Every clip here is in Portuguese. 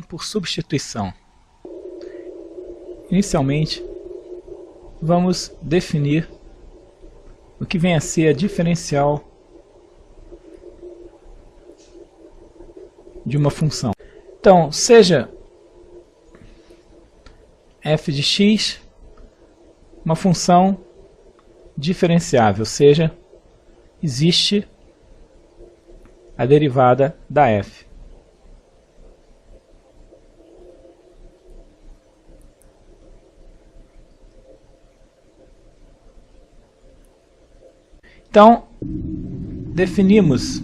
Por substituição. Inicialmente, vamos definir o que vem a ser a diferencial de uma função. Então, seja f de x uma função diferenciável, ou seja, existe a derivada da f. Então, definimos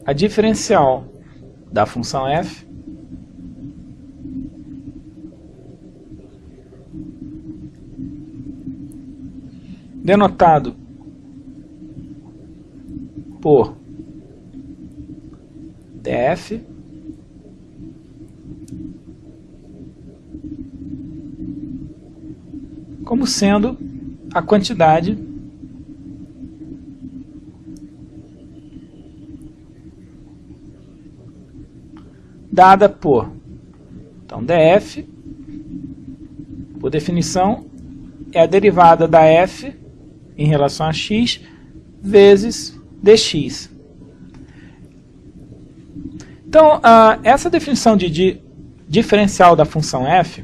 a diferencial da função f denotado por df como sendo a quantidade dada por, então, df, por definição, é a derivada da f em relação a x vezes dx. Então, essa definição de diferencial da função f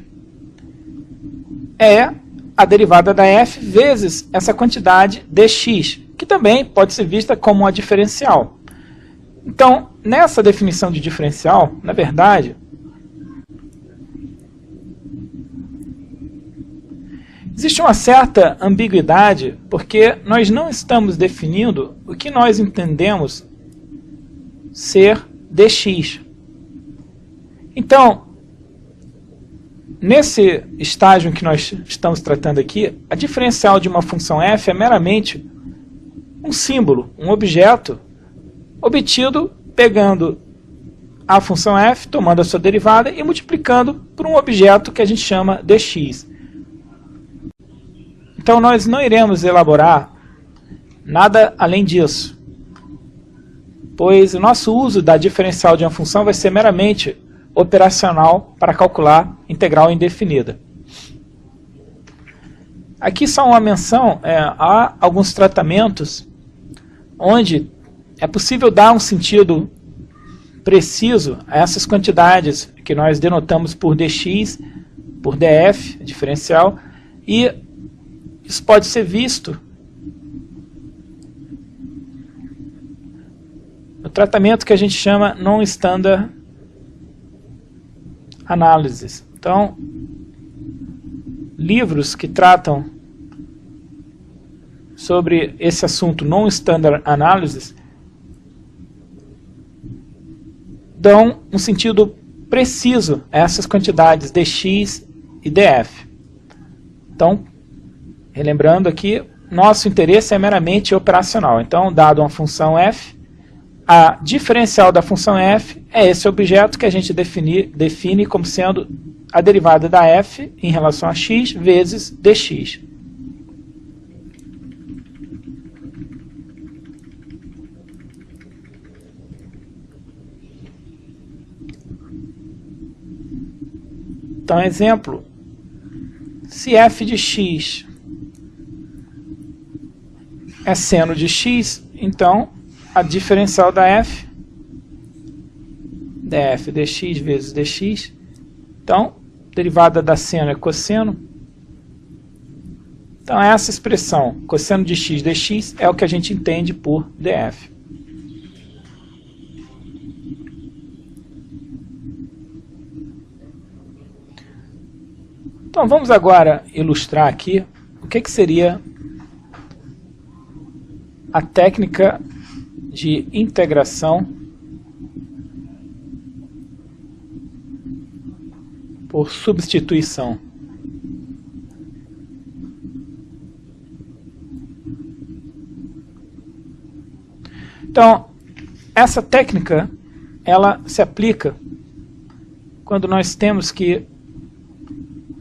é a derivada da f vezes essa quantidade dx, que também pode ser vista como uma diferencial. Então, nessa definição de diferencial, na verdade, existe uma certa ambiguidade, porque nós não estamos definindo o que nós entendemos ser dx. Então, nesse estágio em que nós estamos tratando aqui, a diferencial de uma função f é meramente um símbolo, um objeto, obtido pegando a função f, tomando a sua derivada e multiplicando por um objeto que a gente chama dx. Então nós não iremos elaborar nada além disso, pois o nosso uso da diferencial de uma função vai ser meramente operacional para calcular integral indefinida. Aqui só uma menção, há alguns tratamentos onde é possível dar um sentido preciso a essas quantidades que nós denotamos por dx, por df, diferencial, e isso pode ser visto no tratamento que a gente chama Non-Standard Analysis. Então, livros que tratam sobre esse assunto Non-Standard Analysis dão um sentido preciso a essas quantidades dx e df. Então, relembrando aqui, nosso interesse é meramente operacional. Então, dado uma função f, a diferencial da função f é esse objeto que a gente define como sendo a derivada da f em relação a x vezes dx. Então, exemplo, se f de x é seno de x, então a diferencial da f, df dx vezes dx, então, derivada da seno é cosseno. Então, essa expressão, cosseno de x dx, é o que a gente entende por df. Então, vamos agora ilustrar aqui o que seria a técnica de integração por substituição. Então, essa técnica, ela se aplica quando nós temos que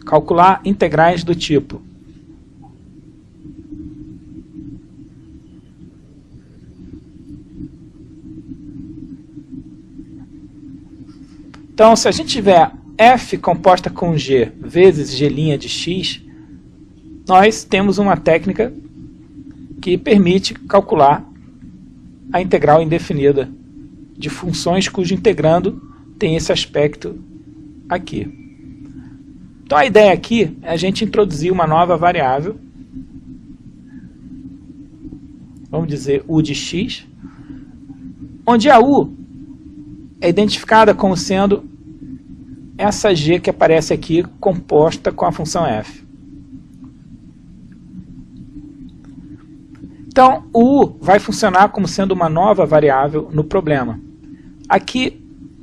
calcular integrais do tipo Então, se a gente tiver f composta com g vezes g' de x, nós temos uma técnica que permite calcular a integral indefinida de funções cujo integrando tem esse aspecto aqui. Então a ideia aqui é a gente introduzir uma nova variável, vamos dizer u de x, onde a u é identificada como sendo essa g que aparece aqui composta com a função f. Então, o u vai funcionar como sendo uma nova variável no problema. Aqui,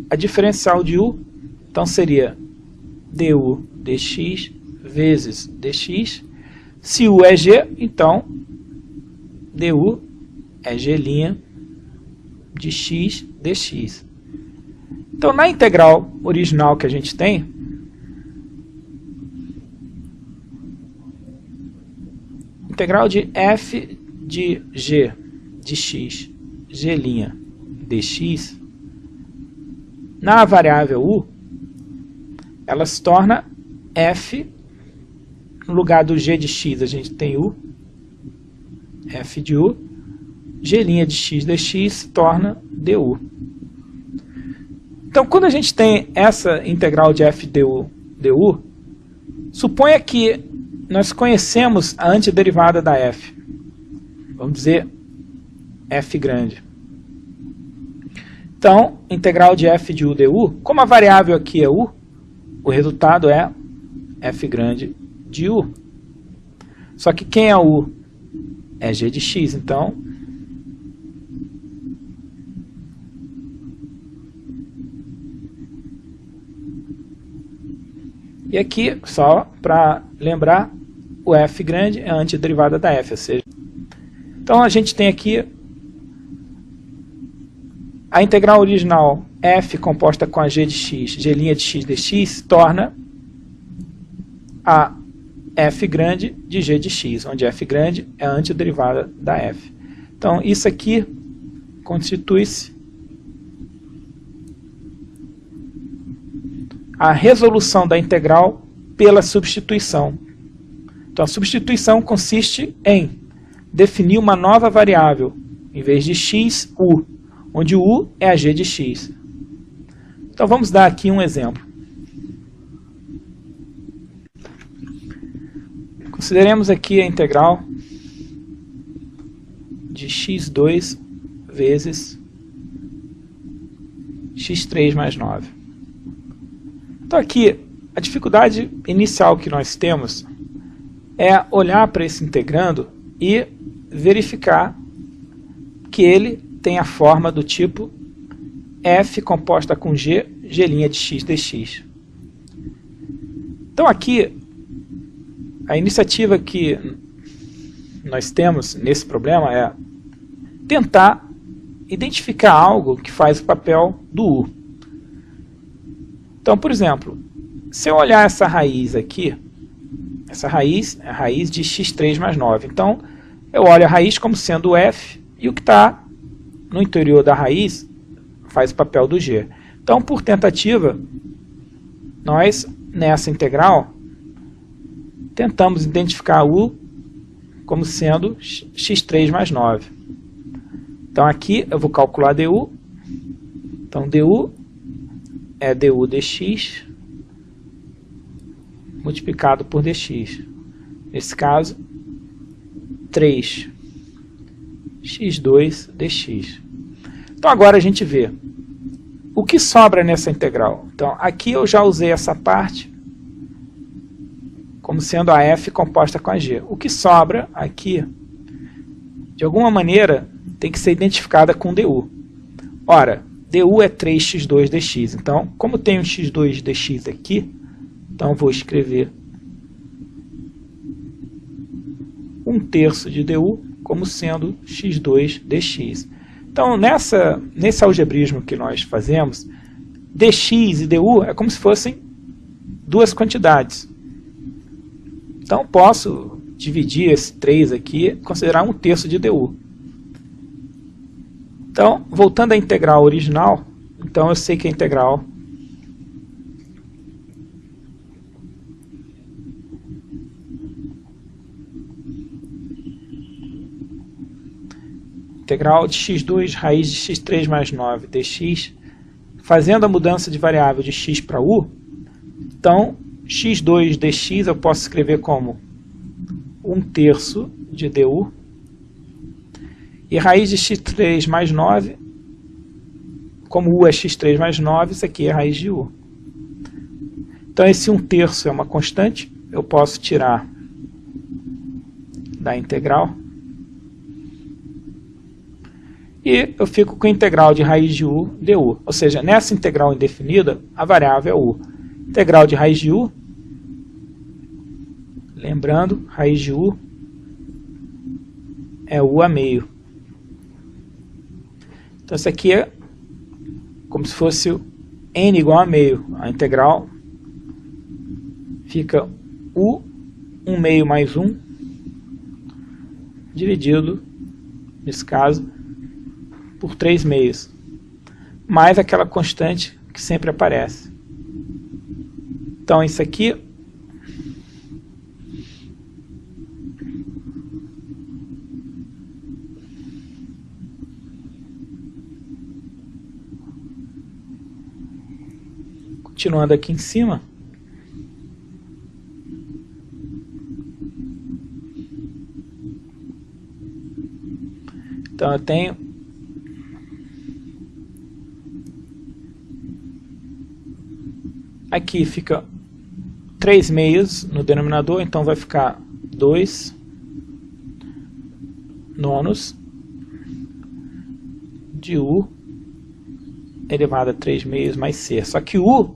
a diferencial de u, então seria du dx vezes dx. Se u é g, então du é g' de x dx. Então, na integral original que a gente tem, integral de f de g de x, g' dx, na variável u, ela se torna f, no lugar do g de x a gente tem u, f de u, g' de x dx se torna du. Então, quando a gente tem essa integral de f du, suponha que nós conhecemos a antiderivada da f. Vamos dizer f grande. Então, integral de f de u du, como a variável aqui é u, o resultado é f grande de u. Só que quem é u? É g de x, então e aqui, só para lembrar, o f grande é a antiderivada da f, ou seja, então a gente tem aqui a integral original f composta com a g de x, g' de x dx, torna a f grande de g de x, onde f grande é a antiderivada da f. Então isso aqui constitui-se a resolução da integral pela substituição. Então a substituição consiste em definir uma nova variável, em vez de x, u, onde o u é a g de x. Então vamos dar aqui um exemplo. Consideremos aqui a integral de x2 vezes x3 mais 9. Então aqui, a dificuldade inicial que nós temos é olhar para esse integrando e verificar que ele tem a forma do tipo f composta com g, g' de x dx. Então aqui, a iniciativa que nós temos nesse problema é tentar identificar algo que faz o papel do u. Então, por exemplo, se eu olhar essa raiz aqui, essa raiz é a raiz de x3 mais 9. Então, eu olho a raiz como sendo o f, e o que está no interior da raiz faz o papel do g. Então, por tentativa, nós, nessa integral, tentamos identificar u como sendo x3 mais 9. Então, aqui eu vou calcular du. Então, du é du dx multiplicado por dx. Nesse caso, 3 x2 dx. Então agora a gente vê o que sobra nessa integral. Então aqui eu já usei essa parte como sendo a f composta com a g. O que sobra aqui, de alguma maneira, tem que ser identificada com du. Ora, du é 3x2 dx. Então, como tem um x2 dx aqui, então vou escrever 1/3 de du como sendo x2 dx. Então, nesse algebrismo que nós fazemos, dx e du é como se fossem duas quantidades. Então, posso dividir esse 3 aqui e considerar 1/3 de du. Então, voltando à integral original, então eu sei que a integral integral de x2 raiz de x3 mais 9 dx, fazendo a mudança de variável de x para u, então x2 dx eu posso escrever como 1/3 de du, e raiz de x3 mais 9, como u é x3 mais 9, isso aqui é raiz de u. Então esse 1/3 é uma constante, eu posso tirar da integral, e eu fico com a integral de raiz de u du. Ou seja, nessa integral indefinida, a variável é u. Integral de raiz de u, lembrando, raiz de u é u a meio. Então isso aqui é como se fosse n igual a meio. A integral fica u 1 meio mais 1, dividido, nesse caso, por 3 meios, mais aquela constante que sempre aparece. Então isso aqui continuando aqui em cima, então eu tenho aqui fica 3 meios no denominador, então vai ficar 2 nonos de u elevado a 3 meios mais c. Só que u,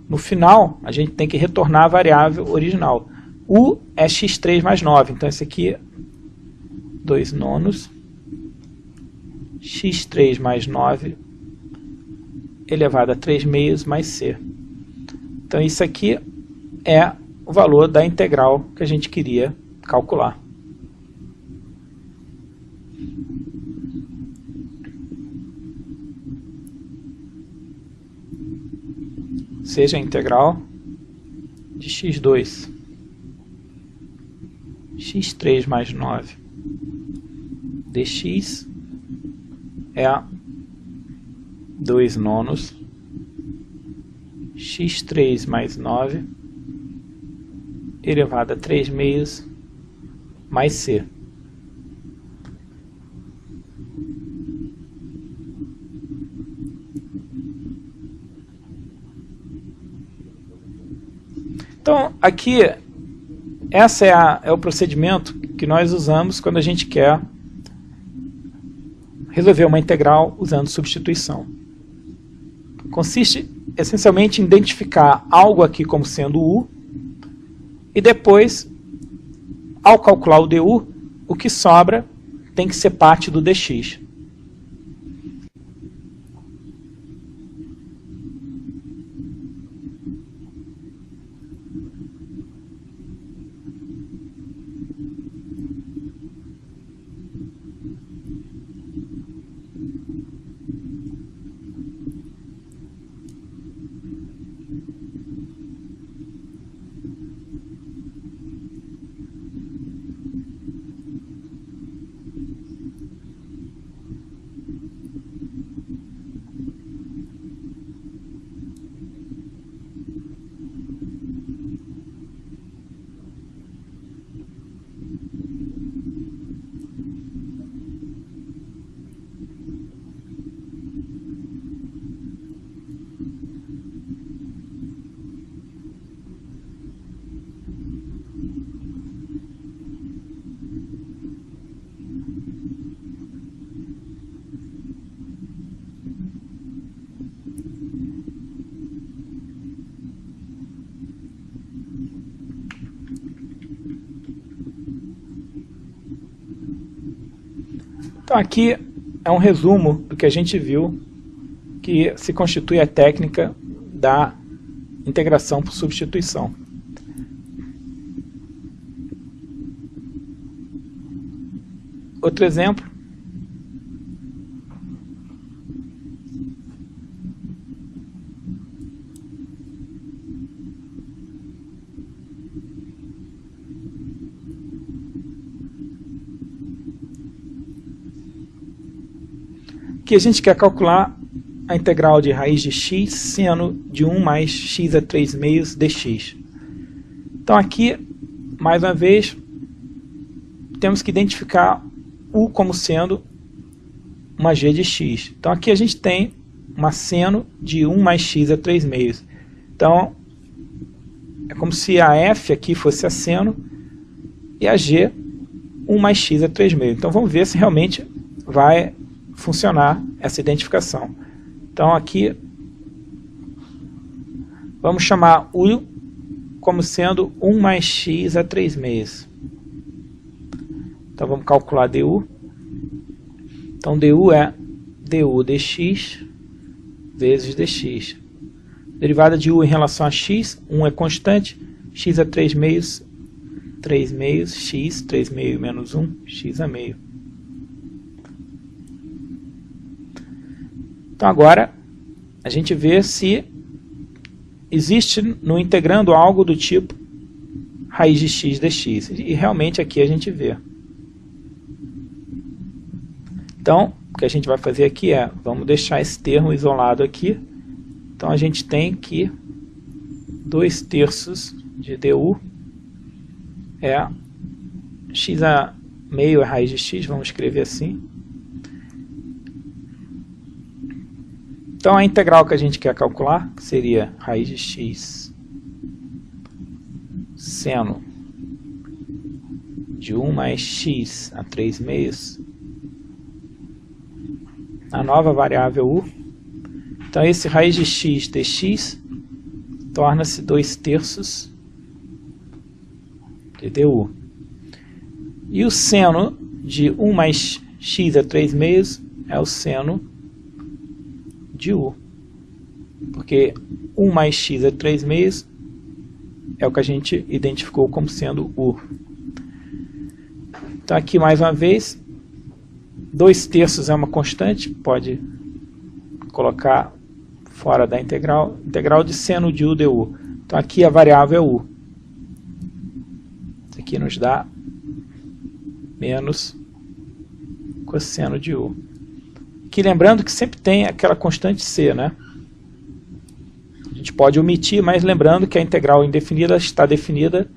no final, a gente tem que retornar a variável original. U é x3 mais 9, então esse aqui é 2 nonos x3 mais 9 elevado a 3 meios mais c. Então isso aqui é o valor da integral que a gente queria calcular. Seja a integral de x2 x3 mais 9 dx é 2 nonos x3 mais 9 elevado a 3 meios mais c. Então, aqui, esse é o procedimento que nós usamos quando a gente quer resolver uma integral usando substituição. Consiste essencialmente em identificar algo aqui como sendo u, e depois, ao calcular o du, o que sobra tem que ser parte do dx. Então aqui é um resumo do que a gente viu, que se constitui a técnica da integração por substituição. Outro exemplo. Aqui a gente quer calcular a integral de raiz de x seno de 1 mais x a 3 meios dx. Então aqui, mais uma vez, temos que identificar u como sendo uma g de x. Então aqui a gente tem uma seno de 1 mais x a 3 meios. Então é como se a f aqui fosse a seno e a g 1 mais x a 3 meios. Então vamos ver se realmente vai funcionar essa identificação. Então aqui vamos chamar u como sendo 1 mais x a 3 meios. Então vamos calcular du. Então du é du dx vezes dx. Derivada de u em relação a x, 1 é constante, x a 3 meios, 3 meios, x, 3 meios menos 1, x a meio. Então agora a gente vê se existe no integrando algo do tipo raiz de x dx. E realmente aqui a gente vê. Então, o que a gente vai fazer aqui é, vamos deixar esse termo isolado aqui. Então a gente tem que 2/3 de du é x a meio é raiz de x, vamos escrever assim. Então a integral que a gente quer calcular seria raiz de x seno de 1 mais x a 3 meios, a nova variável u. Então esse raiz de x dx torna-se 2/3 de du. E o seno de 1 mais x a 3 meios é o seno de u. Porque 1 mais x a 3 meios é o que a gente identificou como sendo u. Então aqui mais uma vez, 2/3 é uma constante, pode colocar fora da integral, integral de seno de u du. Então aqui a variável é u. Isso aqui nos dá menos cosseno de u. Aqui lembrando que sempre tem aquela constante c, né? A gente pode omitir, mas lembrando que a integral indefinida está definida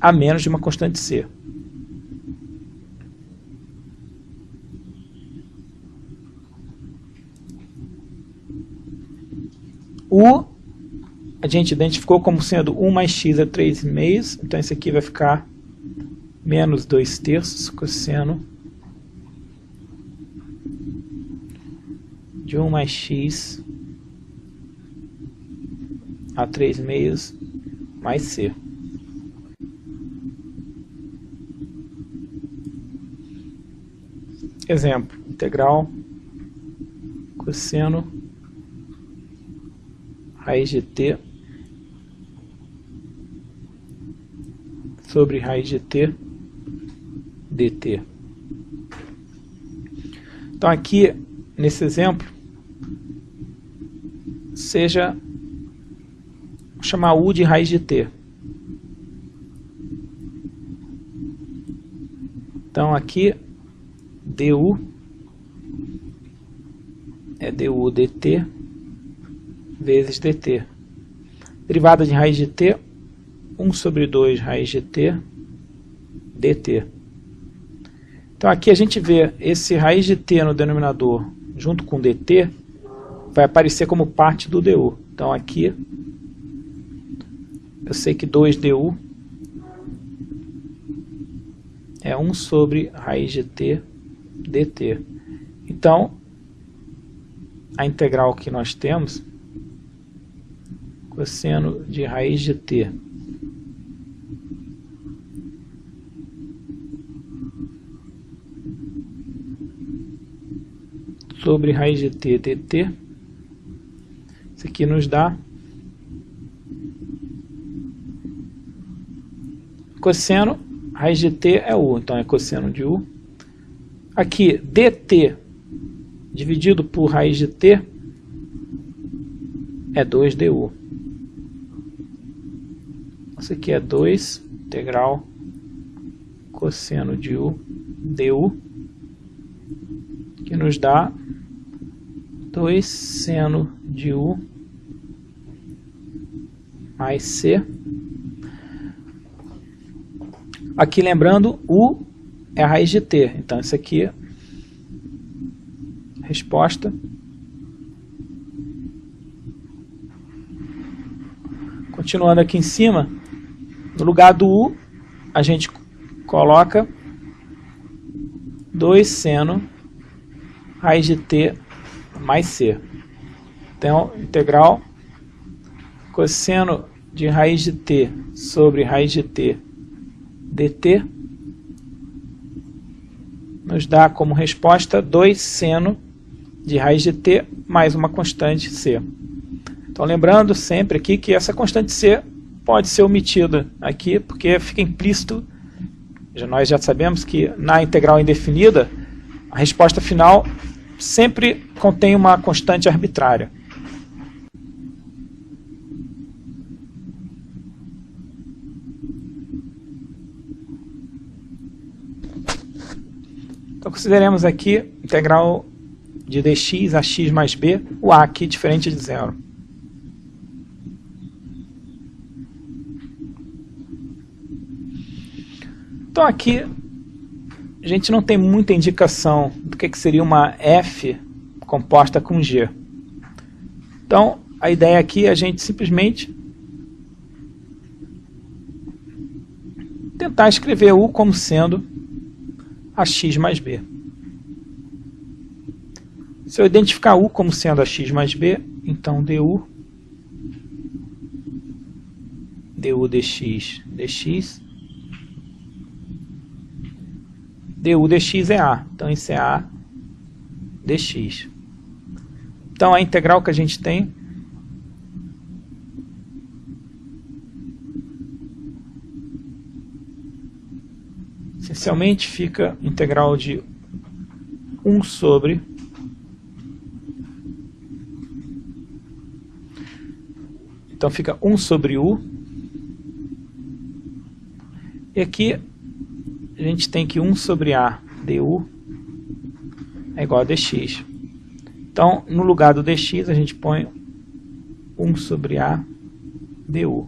a menos de uma constante c. U a gente identificou como sendo 1 mais x a 3 meios, então isso aqui vai ficar menos 2/3 cosseno de 1 mais x a 3 meios mais c. Exemplo, integral cosseno raiz de t sobre raiz de t dt. Então aqui, nesse exemplo, seja chamar u de raiz de t. Então aqui, du é du dt vezes dt. Derivada de raiz de t, 1 sobre 2 raiz de t dt. Então aqui a gente vê esse raiz de t no denominador junto com dt, vai aparecer como parte do du. Então aqui, eu sei que 2du é 1 sobre raiz de t dt. Então, a integral que nós temos, cosseno de raiz de t sobre raiz de t dt, isso aqui nos dá cosseno, raiz de t é u, então é cosseno de u. Aqui, dt dividido por raiz de t é 2du. Isso aqui é 2 integral cosseno de u du, que nos dá 2 seno de U mais C. Aqui lembrando, U é a raiz de T, então isso aqui, resposta. Continuando aqui em cima, no lugar do U, a gente coloca 2 seno raiz de T mais C. Então, integral cosseno de raiz de T sobre raiz de T dt nos dá como resposta 2 seno de raiz de T mais uma constante C. Então, lembrando sempre aqui que essa constante C pode ser omitida aqui, porque fica implícito. Nós já sabemos que na integral indefinida, a resposta final sempre contém uma constante arbitrária. Então, consideremos aqui integral de dx a x mais b, o a aqui diferente de zero. Então aqui a gente não tem muita indicação do que seria uma f composta com g. Então a ideia aqui é a gente simplesmente tentar escrever u como sendo ax mais b. Se eu identificar u como sendo ax mais b, então du dx dx du dx é a, então isso é a dx. Então a integral que a gente tem essencialmente fica integral de 1 sobre então fica 1 sobre u, e aqui a gente tem que 1 sobre a du é igual a dx. Então, no lugar do dx, a gente põe 1 sobre a du.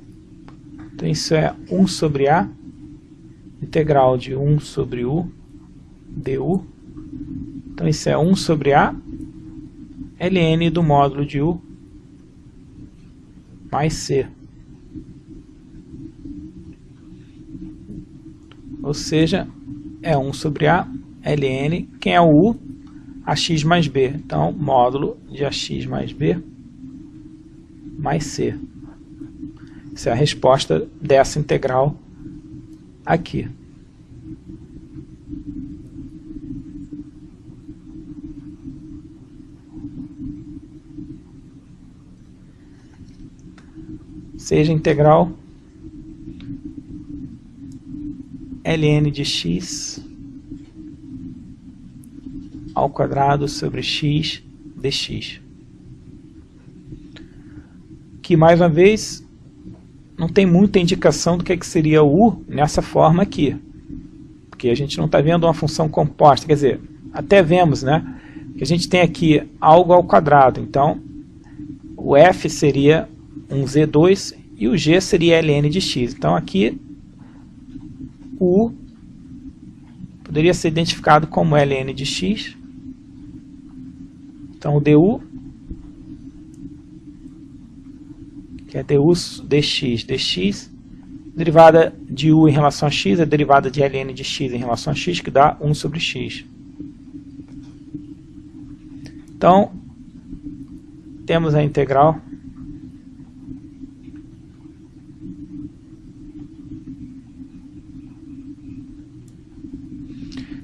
Então, isso é 1 sobre a integral de 1 sobre u du. Então, isso é 1 sobre a ln do módulo de u mais c. Ou seja, é 1 sobre a ln, quem é o u? Ax mais b. Então, módulo de ax mais b mais c. Essa é a resposta dessa integral aqui. Seja integral ln de x ao quadrado sobre x dx. Que, mais uma vez, não tem muita indicação do que seria o u nessa forma aqui. Porque a gente não está vendo uma função composta. Quer dizer, até vemos, né? Que a gente tem aqui algo ao quadrado. Então, o f seria um z2 e o g seria ln de x. Então, aqui o u poderia ser identificado como ln de x. Então, o du, que é du dx dx, derivada de u em relação a x é derivada de ln de x em relação a x, que dá 1 sobre x. Então, temos a integral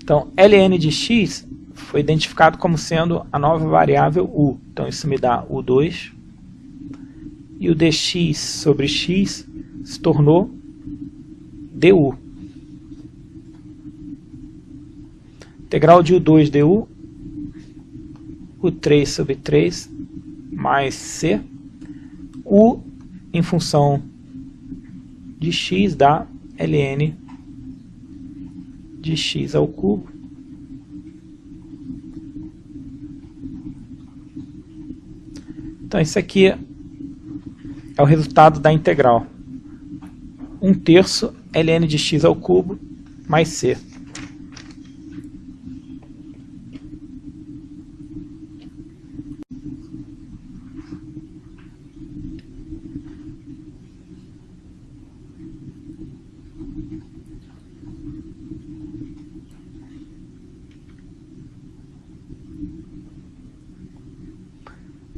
então, ln de x foi identificado como sendo a nova variável u. Então, isso me dá u2. E o dx sobre x se tornou du. Integral de u2 du, u3 sobre 3 mais c. U em função de x dá ln de x ao cubo Então isso aqui é o resultado da integral. 1/3 ln de x ao cubo mais c.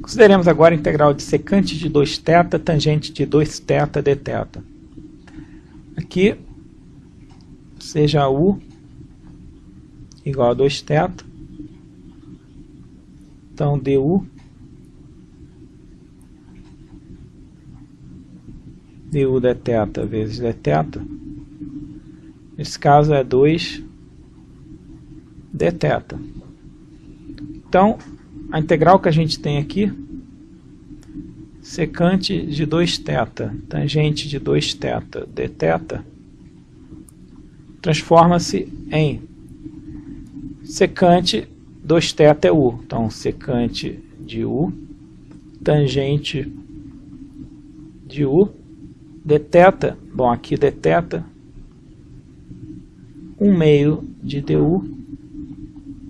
Consideremos agora a integral de secante de 2θ tangente de 2θ dθ. Aqui, seja u igual a 2θ, então du dθ vezes dθ, nesse caso é 2 dθ. Então, a integral que a gente tem aqui, secante de 2θ tangente de 2θ dθ, transforma-se em secante 2θ é u. Então, secante de u, tangente de u, dθ, bom, aqui dθ, 1/2 de du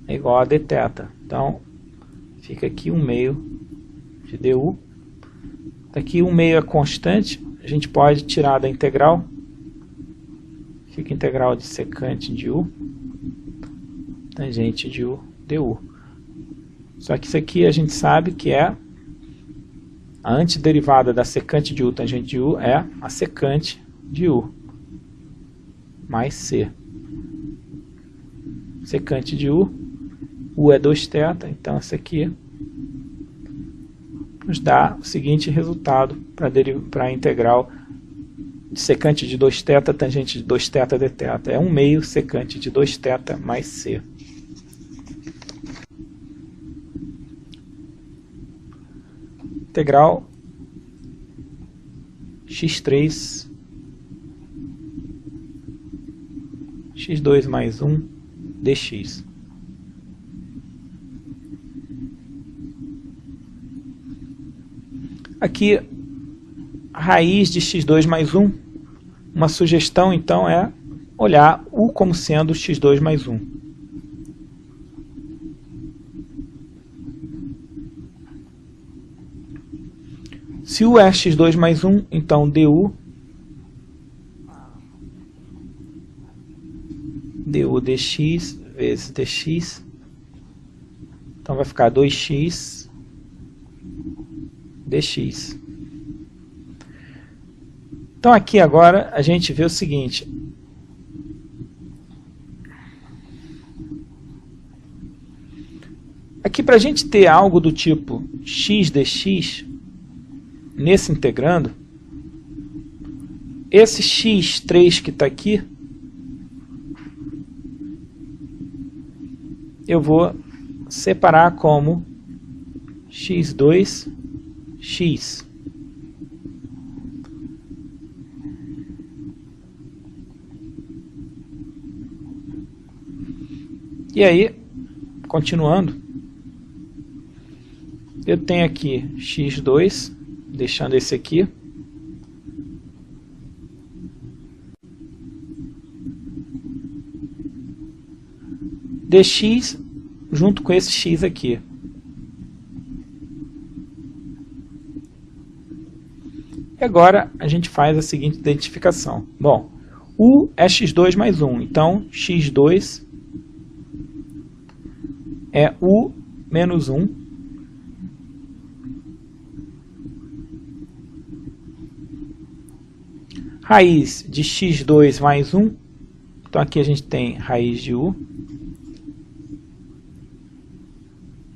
é igual a dθ. Então, fica aqui 1/2 de du. Aqui 1/2 é constante, a gente pode tirar da integral. Fica integral de secante de u, tangente de u, du. Só que isso aqui a gente sabe que é a antiderivada da secante de u, tangente de u, é a secante de u, mais c. Secante de u é 2θ, então essa aqui nos dá o seguinte resultado para a integral de secante de 2θ tangente de 2θ dθ. É 1/2 secante de 2θ mais c. Integral x3 x2 mais 1 dx. Aqui, a raiz de x2 mais 1, uma sugestão então é olhar u como sendo x2 mais 1. Se u é x2 mais 1, então du dx vezes dx, então vai ficar 2x dx. Então aqui agora a gente vê o seguinte: aqui para a gente ter algo do tipo x dx nesse integrando, esse x3 que está aqui, eu vou separar como x2x. E aí, continuando, eu tenho aqui x2, deixando esse aqui, dx junto com esse x aqui. E agora a gente faz a seguinte identificação. Bom, u é x2 mais 1, então x2 é u menos 1 raiz de x2 mais 1, então aqui a gente tem raiz de u,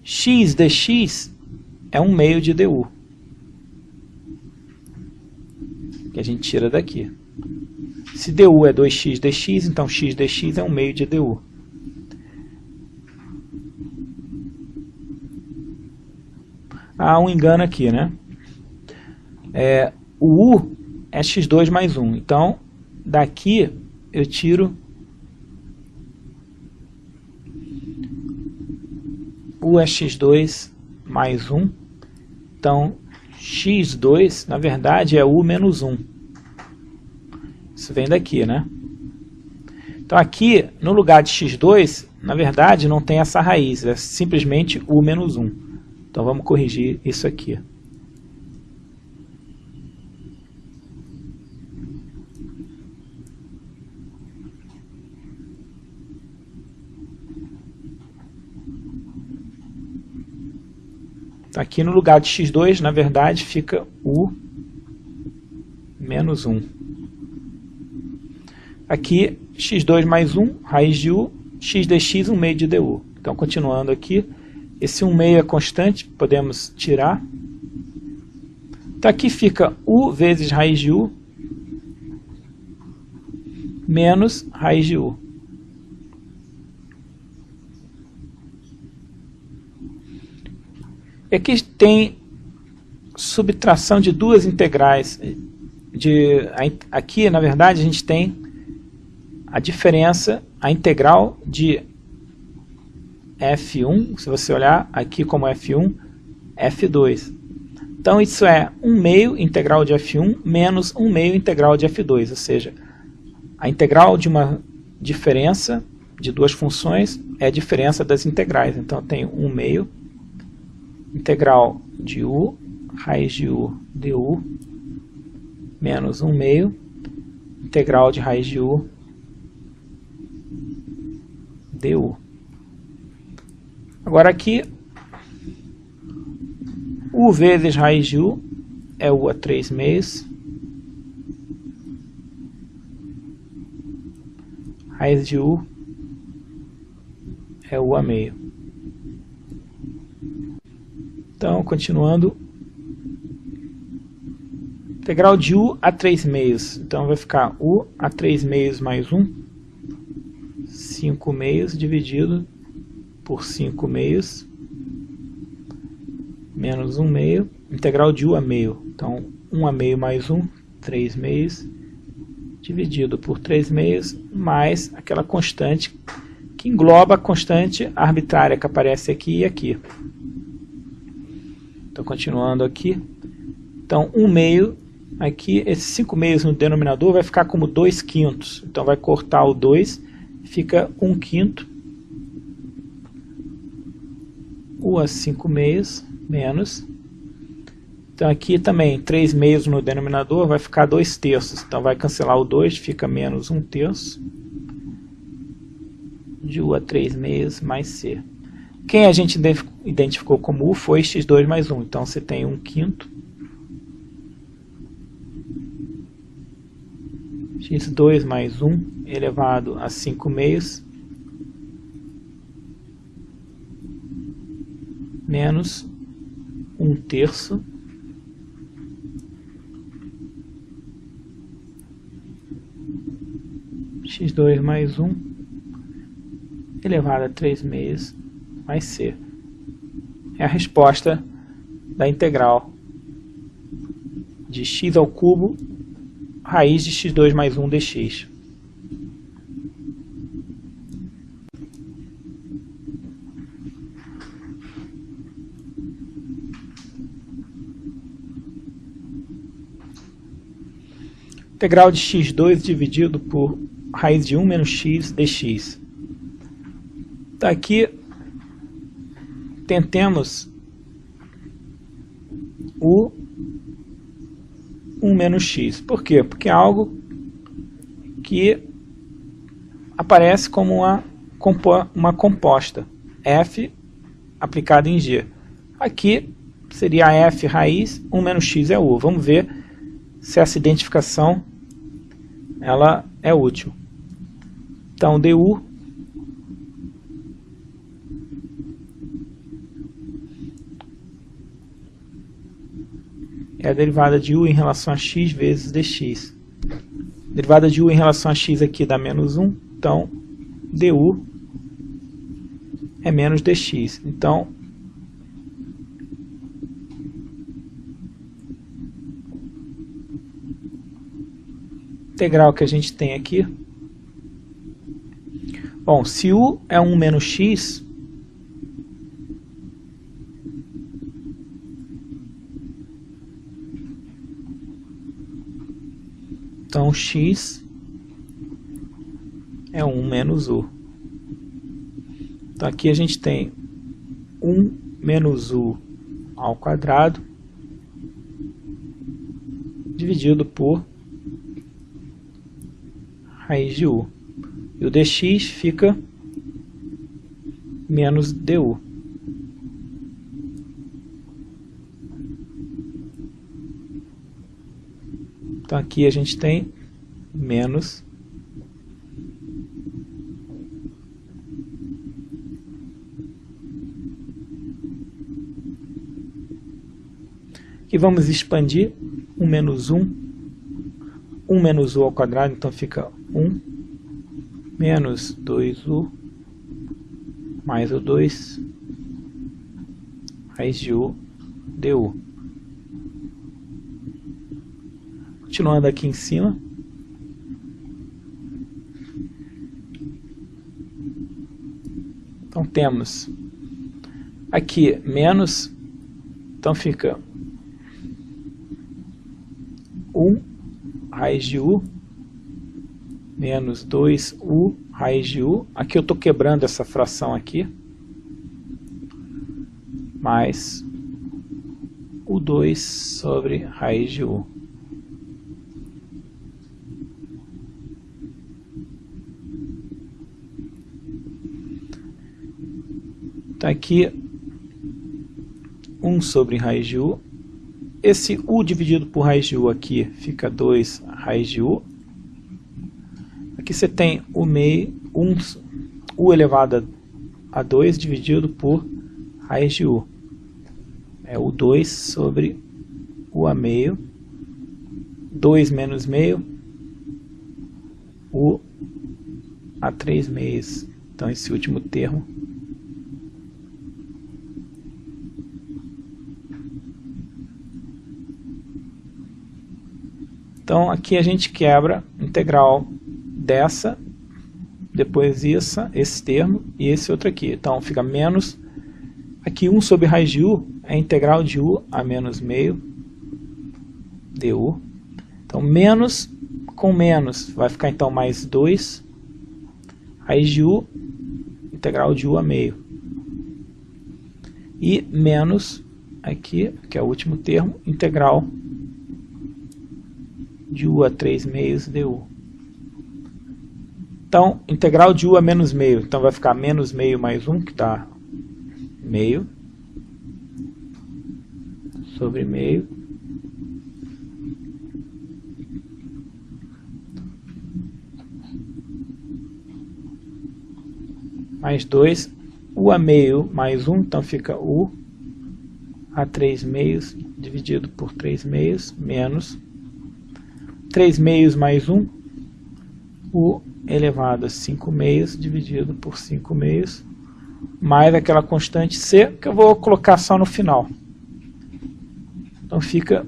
x dx é 1/2 de du, que a gente tira daqui. Se du é 2x dx, então x dx é 1/2 de du. Há um engano aqui, né? O u é x2 mais 1, então daqui eu tiro u é x2 mais 1, Então, x2, na verdade, é u menos 1. Isso vem daqui, né? Então, aqui, no lugar de x2, na verdade, não tem essa raiz. É simplesmente u menos 1. Então, vamos corrigir isso aqui. Aqui no lugar de x2, na verdade, fica u menos 1. Aqui, x2 mais 1, raiz de u, x dx, 1 meio de du. Então, continuando aqui, esse 1 meio é constante, podemos tirar. Então, aqui fica u vezes raiz de u menos raiz de u. E aqui tem subtração de duas integrais. Aqui, na verdade, a gente tem a diferença, a integral de f1, se você olhar aqui como f1, f2. Então, isso é 1 meio integral de f1 menos 1 meio integral de f2, ou seja, a integral de uma diferença de duas funções é a diferença das integrais. Então, eu tenho 1 meio integral de u, raiz de u du, menos 1 meio, integral de raiz de u du. Agora aqui, u vezes raiz de u é u a 3 meios, raiz de u é u a meio. Então, continuando, integral de u a 3 meios. Então, vai ficar u a 3 meios mais 1, 5 meios dividido por 5 meios, menos 1 meio, integral de u a meio. Então, 1 a meio mais 1, 3 meios, dividido por 3 meios, mais aquela constante que engloba a constante arbitrária que aparece aqui e aqui. Então, continuando aqui. Então, 1 meio, aqui, esses 5 meios no denominador vai ficar como 2 quintos. Então, vai cortar o 2, fica 1 quinto. U a 5 meios, menos. Então, aqui também, 3 meios no denominador vai ficar 2 terços. Então, vai cancelar o 2, fica menos 1 terço. De u a 3 meios mais c. Quem a gente identificou como u foi x2 mais 1. Então, você tem 1 quinto. x2 mais 1 elevado a 5 meios. Menos 1 terço. x2 mais 1 elevado a 3 meios mais c. É a resposta da integral de x ao cubo, raiz de x2 mais 1 dx. Integral de x2 dividido por raiz de 1 menos x dx. Então, aqui tentemos o 1 menos x. Por quê? Porque é algo que aparece como uma composta, f aplicada em g. Aqui seria a f raiz, 1 menos x é u. Vamos ver se essa identificação ela é útil. Então, du é a derivada de u em relação a x vezes dx. A derivada de u em relação a x aqui dá menos 1, então du é menos dx. Então, integral que a gente tem aqui, bom, se u é 1 menos x, Então x é 1 menos u. Então aqui a gente tem 1 menos u ao quadrado dividido por raiz de u. E o dx fica menos du. Então aqui a gente tem menos e vamos expandir 1 menos 1, 1 menos u ao quadrado, então fica 1 menos 2u mais o 2 raiz de u du. Continuando aqui em cima, então temos aqui menos, então fica 1 raiz de u menos 2u raiz de u. Aqui eu estou quebrando essa fração aqui, mais o 2 sobre raiz de u. Então aqui 1 sobre raiz de u. Esse u dividido por raiz de u aqui fica 2 raiz de u. Aqui você tem o meio, u elevado a 2 dividido por raiz de u. É o 2 sobre u a meio. 2 menos meio, u a 3 meios. Então esse último termo então aqui a gente quebra integral dessa, depois esse termo e esse outro aqui. Então fica menos, aqui 1 sobre raiz de u é a integral de u a menos meio du. Então menos com menos vai ficar então mais 2 raiz de u, integral de u a meio. E menos aqui, que é o último termo, integral de u a 3 meios du. Então, integral de u a menos meio. Então vai ficar menos meio mais 1, que dá meio, sobre meio. Mais 2, u a meio mais 1, então fica u a 3 meios dividido por 3 meios, menos 3 meios mais 1, u elevado a 5 meios dividido por 5 meios, mais aquela constante c, que eu vou colocar só no final. Então fica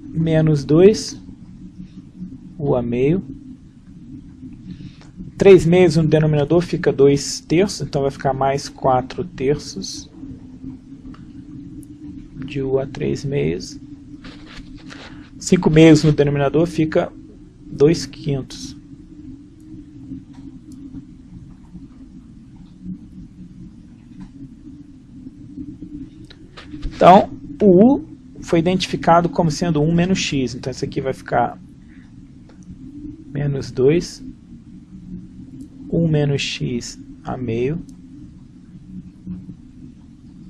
menos 2, u a meio. 3 meios no denominador fica 2 terços, então vai ficar mais 4 terços de u a 3 meios. 5 meios no denominador fica 2 quintos. Então, o u foi identificado como sendo 1 menos x. Então, isso aqui vai ficar menos 2, 1 menos x a meio,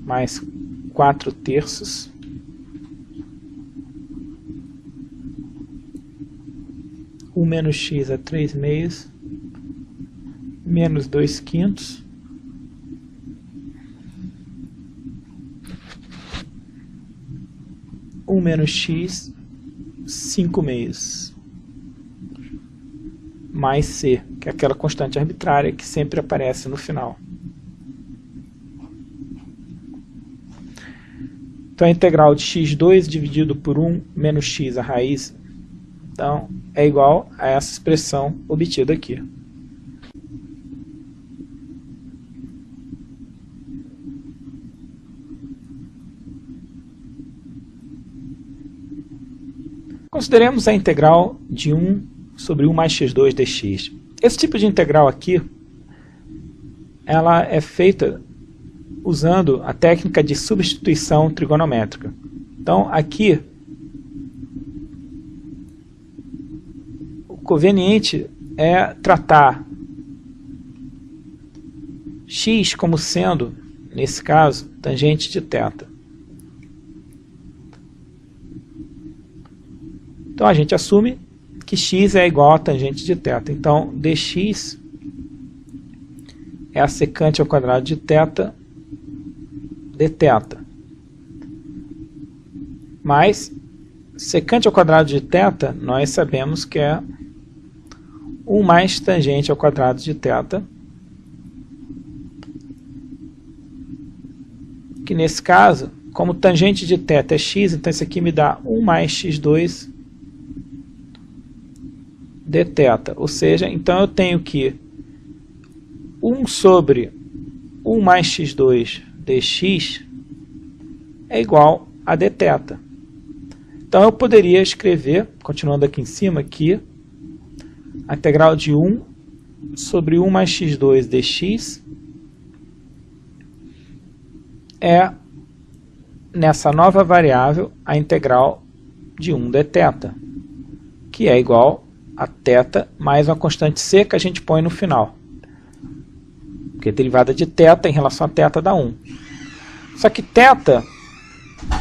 mais 4 terços, menos x a 3 meios, menos 2 quintos, menos x, 5 meios, mais c, que é aquela constante arbitrária que sempre aparece no final. Então a integral de x2 dividido por 1 menos x a raiz, então, é igual a essa expressão obtida aqui. Consideremos a integral de 1 sobre 1 mais x2 dx. Esse tipo de integral aqui, ela é feita usando a técnica de substituição trigonométrica. Então, aqui, o conveniente é tratar x como sendo, nesse caso, tangente de θ. Então, a gente assume que x é igual a tangente de θ. Então, dx é a secante ao quadrado de θ dθ. Mas, secante ao quadrado de θ, nós sabemos que é 1 mais tangente ao quadrado de θ, que nesse caso, como tangente de θ é x, então isso aqui me dá 1 mais x2 dθ. Ou seja, então eu tenho que 1 sobre 1 mais x2 dx é igual a dθ. Então eu poderia escrever, continuando aqui em cima, que a integral de 1 sobre 1 mais x2 dx é, nessa nova variável, a integral de 1 dθ, que é igual a θ mais uma constante c que a gente põe no final. Porque a derivada de θ em relação a θ dá 1. Só que θ,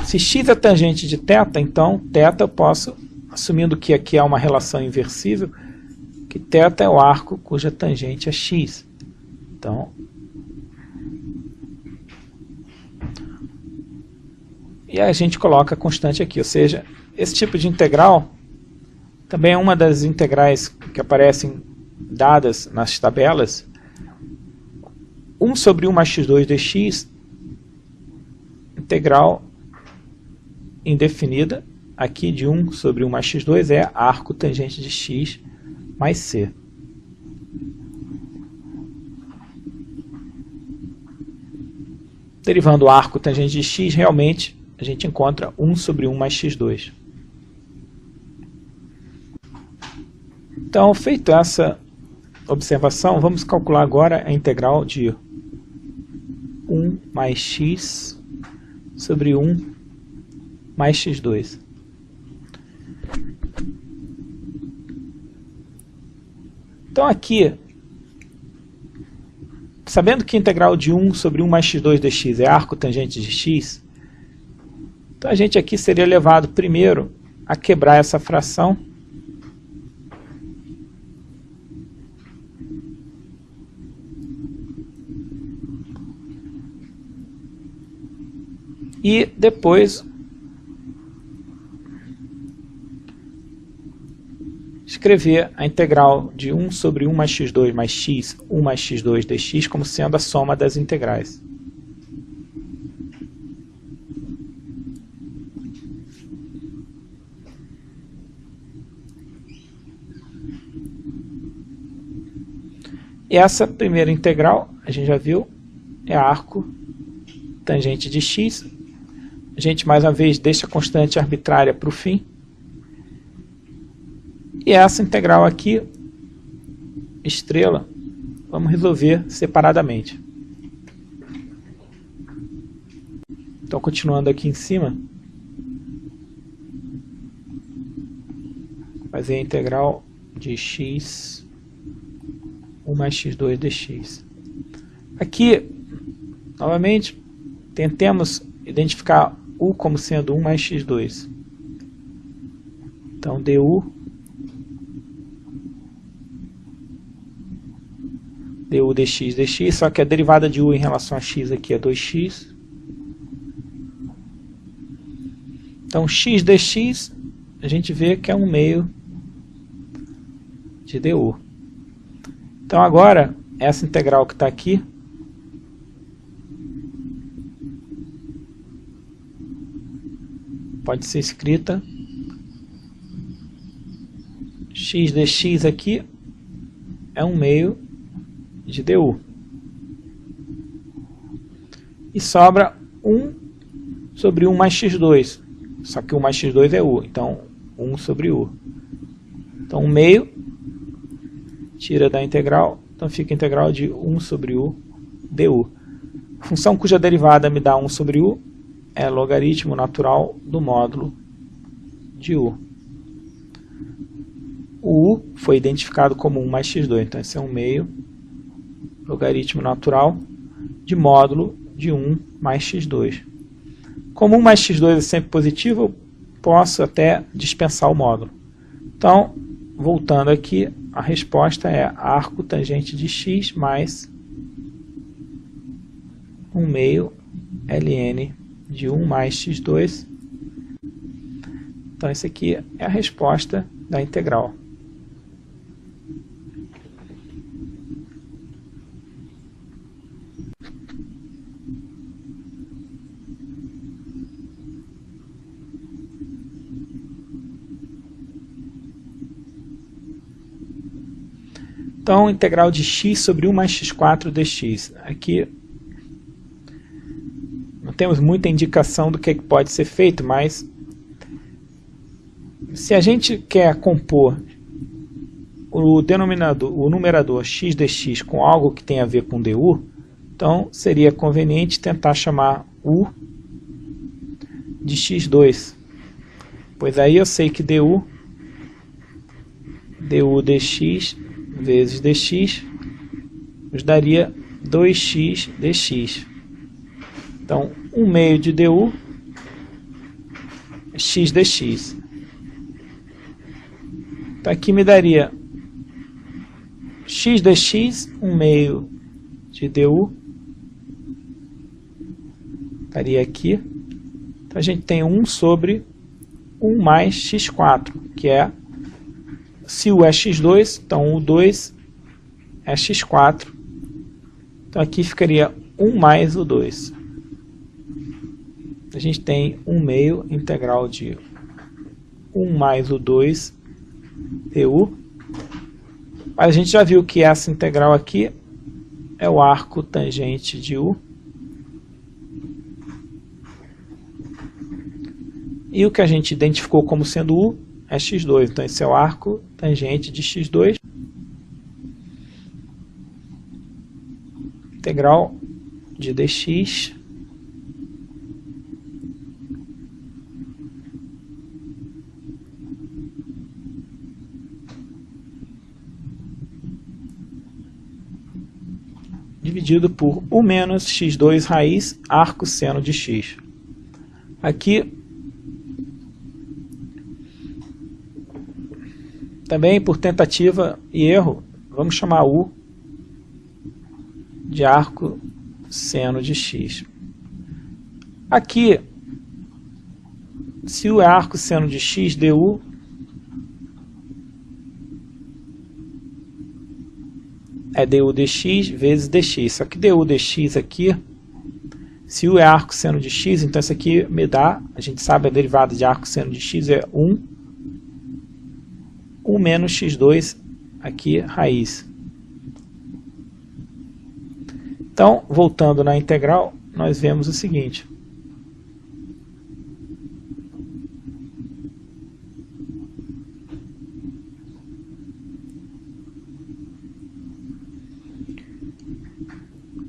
se x é tangente de θ, então θ eu posso, assumindo que aqui é uma relação inversível, que θ é o arco cuja tangente é x. Então, e a gente coloca a constante aqui, ou seja, esse tipo de integral também é uma das integrais que aparecem dadas nas tabelas. 1 sobre 1 mais x2 dx, integral indefinida, aqui de 1 sobre 1 mais x2 é arco tangente de x mais c. Derivando o arco tangente de x, realmente a gente encontra 1 sobre 1 mais x2. Então, feito essa observação, vamos calcular agora a integral de 1 mais x sobre 1 mais x2. Então aqui, sabendo que a integral de 1 sobre 1 mais x2 dx é arco tangente de x, então a gente aqui seria levado primeiro a quebrar essa fração e depois escrever a integral de 1 sobre 1 mais x2 mais x, 1 mais x2 dx como sendo a soma das integrais. E essa primeira integral, a gente já viu, é arco tangente de x. A gente, mais uma vez, deixa a constante arbitrária para o fim. E essa integral aqui, estrela, vamos resolver separadamente. Então, continuando aqui em cima, fazer a integral de x 1 mais x2 dx. Aqui, novamente, tentemos identificar u como sendo 1 mais x2. Então, du dx, só que a derivada de u em relação a x aqui é 2x. Então, x dx, a gente vê que é 1/2 de du. Então, agora, essa integral que está aqui, pode ser escrita x dx aqui é 1/2 de du. E sobra 1 sobre 1 mais x2. Só que 1 mais x2 é u. Então, 1 sobre u. Então, 1 meio, tira da integral, então fica a integral de 1 sobre u du. A função cuja derivada me dá 1 sobre u é logaritmo natural do módulo de u. O u foi identificado como 1 mais x2, então esse é 1 meio logaritmo natural de módulo de 1 mais x2. Como 1 mais x2 é sempre positivo, eu posso até dispensar o módulo. Então, voltando aqui, a resposta é arco tangente de x mais 1 meio ln de 1 mais x2. Então, essa aqui é a resposta da integral. Então, integral de x sobre 1 mais x4 dx. Aqui não temos muita indicação do que pode ser feito, mas se a gente quer compor o denominador, o numerador x dx com algo que tem a ver com du, então seria conveniente tentar chamar u de x2, pois aí eu sei que du dx vezes dx nos daria 2x dx. Então, 1 meio de du é x dx. Então, aqui me daria x dx, 1 meio de du, estaria aqui. Então, a gente tem 1 sobre 1 mais x4, que é, se o é x2, então o 2 é x4. Então, aqui ficaria 1 mais o 2. A gente tem 1 meio integral de 1 mais o 2 du. Mas a gente já viu que essa integral aqui é o arco tangente de u. E o que a gente identificou como sendo u é x2. Então, esse é o arco tangente de x2. Integral de dx dividido por 1 menos x2 raiz arco seno de x. Aqui, também por tentativa e erro, vamos chamar u de arco seno de x. Aqui, se o é arco seno de x, du é du dx vezes dx. Só que du dx aqui, se o é arco seno de x, então isso aqui me dá, a gente sabe a derivada de arco seno de x é 1 menos x2 aqui raiz. Então, voltando na integral, nós vemos o seguinte.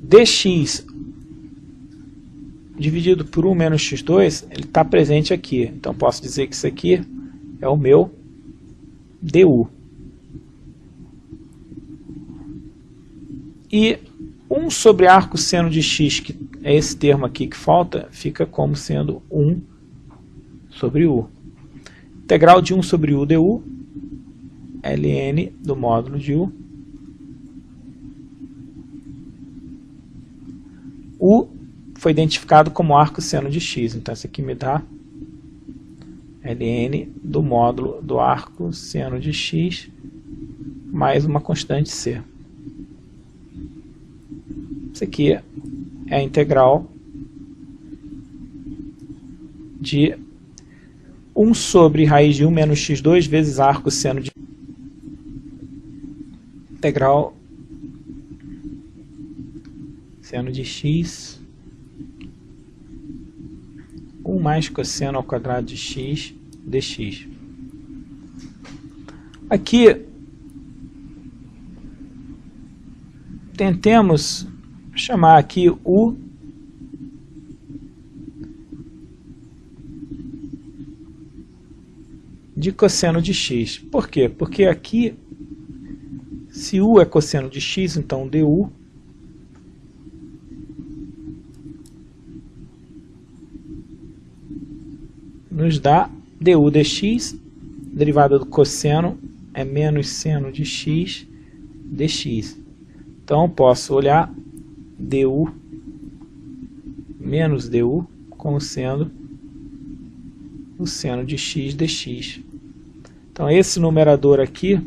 Dx dividido por 1 menos x2, ele está presente aqui. Então, posso dizer que isso aqui é o meu du. E 1 sobre arco seno de x, que é esse termo aqui que falta, fica como sendo 1 sobre u. Integral de 1 sobre u du, ln do módulo de u. U foi identificado como arco seno de x, então isso aqui me dá ln do módulo do arco seno de x mais uma constante c. Isso aqui é a integral de 1 sobre raiz de 1 menos x2 vezes arco seno de... Integral seno de x 1 mais cosseno ao quadrado de x dx. Aqui, tentemos chamar aqui U de cosseno de x. Por quê? Porque aqui, se U é cosseno de x, então du nos dá du dx, derivada do cosseno é menos seno de x dx. Então, posso olhar du menos du como sendo o seno de x dx. Então, esse numerador aqui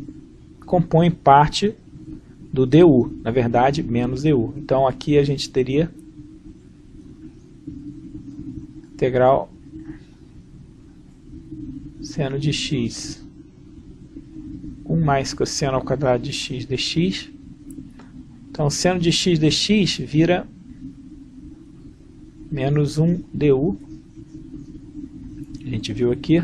compõe parte do du, na verdade, menos du. Então, aqui a gente teria integral seno de x 1 mais cosseno ao quadrado de x dx. Então, seno de x dx vira menos 1 du. A gente viu aqui.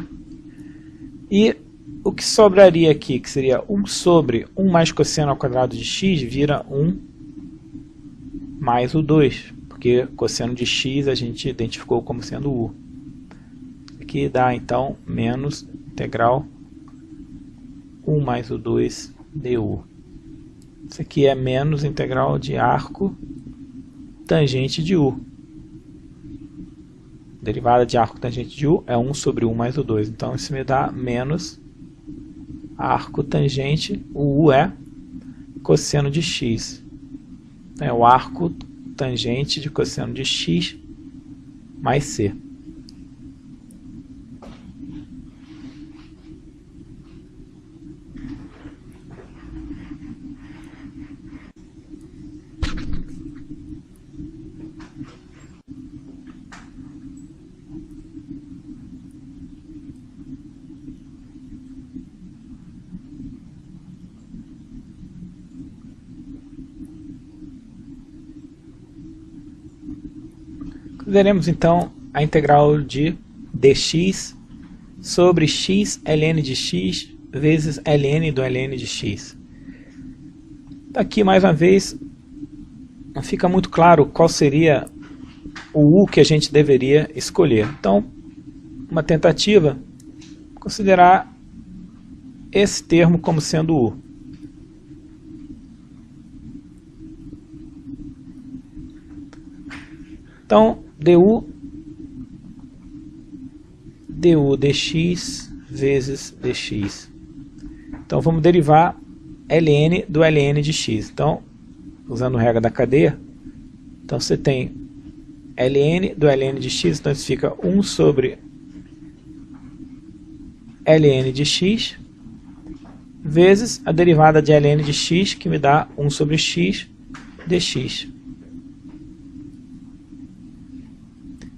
E o que sobraria aqui, que seria 1 sobre 1 mais cosseno ao quadrado de x, vira 1 mais o 2. Porque cosseno de x a gente identificou como sendo u. Aqui dá, então, menos integral 1 mais o 2 du. Isso aqui é menos integral de arco tangente de u. Derivada de arco tangente de u é 1 sobre 1 mais o 2. Então, isso me dá menos arco tangente, o u é cosseno de x. É o arco tangente de cosseno de x mais c. Consideremos então a integral de dx sobre x ln de x vezes ln do ln de x. Aqui, mais uma vez, não fica muito claro qual seria o u que a gente deveria escolher. Então, uma tentativa, considerar esse termo como sendo u. Então, du dx vezes dx. Então, vamos derivar ln do ln de x. Então, usando regra da cadeia, então você tem ln do ln de x, então isso fica 1 sobre ln de x, vezes a derivada de ln de x, que me dá 1 sobre x dx.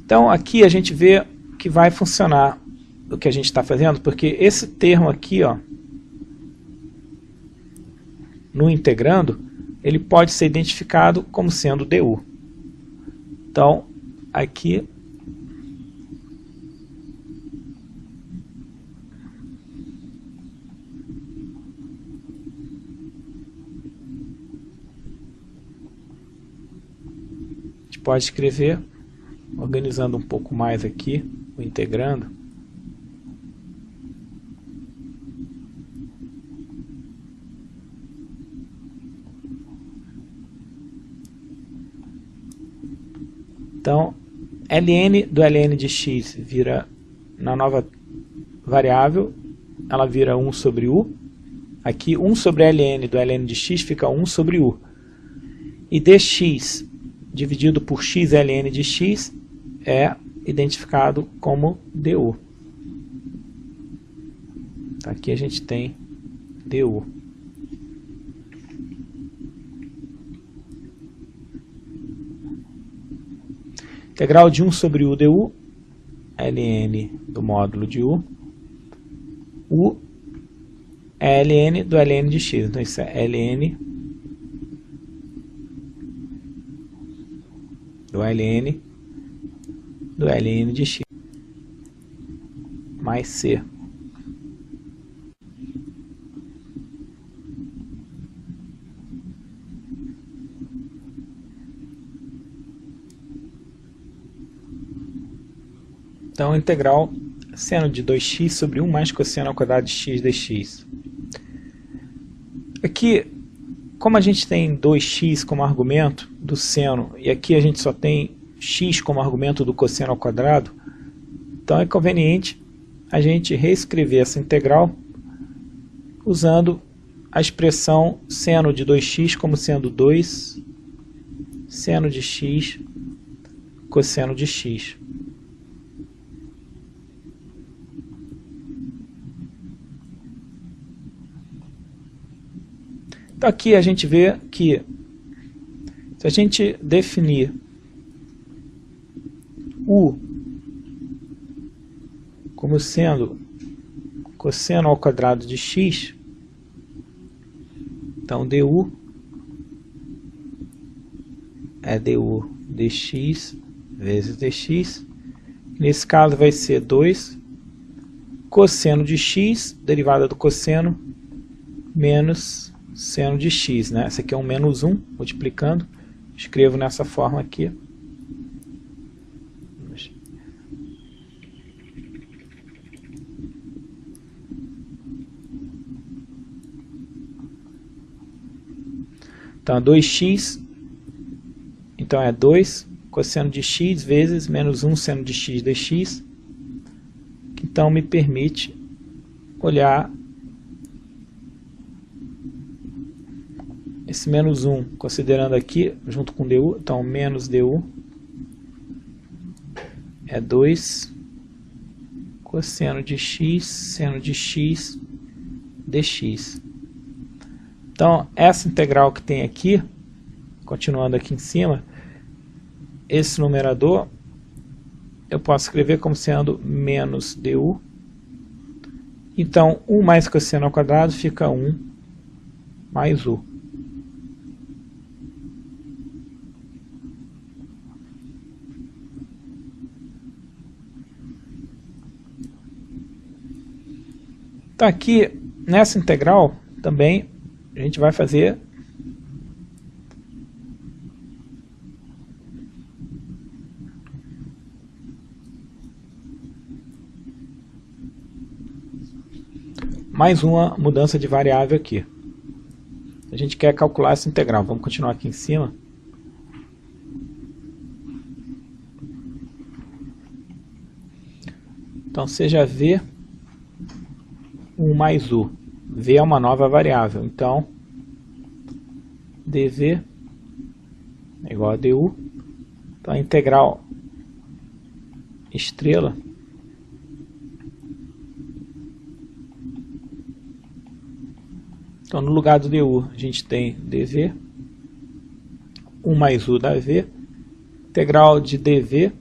Então, aqui a gente vê que vai funcionar o que a gente está fazendo, porque esse termo aqui, ó, no integrando, ele pode ser identificado como sendo du. Então, aqui a gente pode escrever, organizando um pouco mais aqui, o integrando. Então, ln do ln de x vira, na nova variável, ela vira 1 sobre u. Aqui, 1 sobre ln do ln de x fica 1 sobre u. E dx dividido por x ln de x é identificado como du. Aqui a gente tem du. Integral de 1 sobre u du, ln do módulo de u. U é ln do ln de x. Então isso é ln do ln do ln de x mais c. Então, a integral seno de 2x sobre 1 mais cosseno ao quadrado de x dx. Aqui, como a gente tem 2x como argumento do seno, e aqui a gente só tem x como argumento do cosseno ao quadrado, então é conveniente a gente reescrever essa integral usando a expressão seno de 2x como sendo 2 seno de x cosseno de x. Então aqui a gente vê que se a gente definir u como sendo cosseno ao quadrado de x, então du é du dx vezes dx. Nesse caso vai ser 2 cosseno de x, derivada do cosseno, menos seno de x, né? Esse aqui é um menos 1, multiplicando, escrevo nessa forma aqui. Então, 2x, então é 2 cosseno de x vezes menos 1 seno de x dx, que então me permite olhar esse menos 1, considerando aqui, junto com du, então menos du é 2 cosseno de x, seno de x dx. Então, essa integral que tem aqui, continuando aqui em cima, esse numerador, eu posso escrever como sendo menos du. Então, 1 mais cosseno ao quadrado fica 1 mais u. Então aqui, nessa integral, também a gente vai fazer mais uma mudança de variável aqui. A gente quer calcular essa integral. Vamos continuar aqui em cima. Então, seja v 1 mais u. V é uma nova variável. Então, dv é igual a du. Então, a integral estrela então, no lugar do du, a gente tem dv, 1 mais u da v, integral de dv,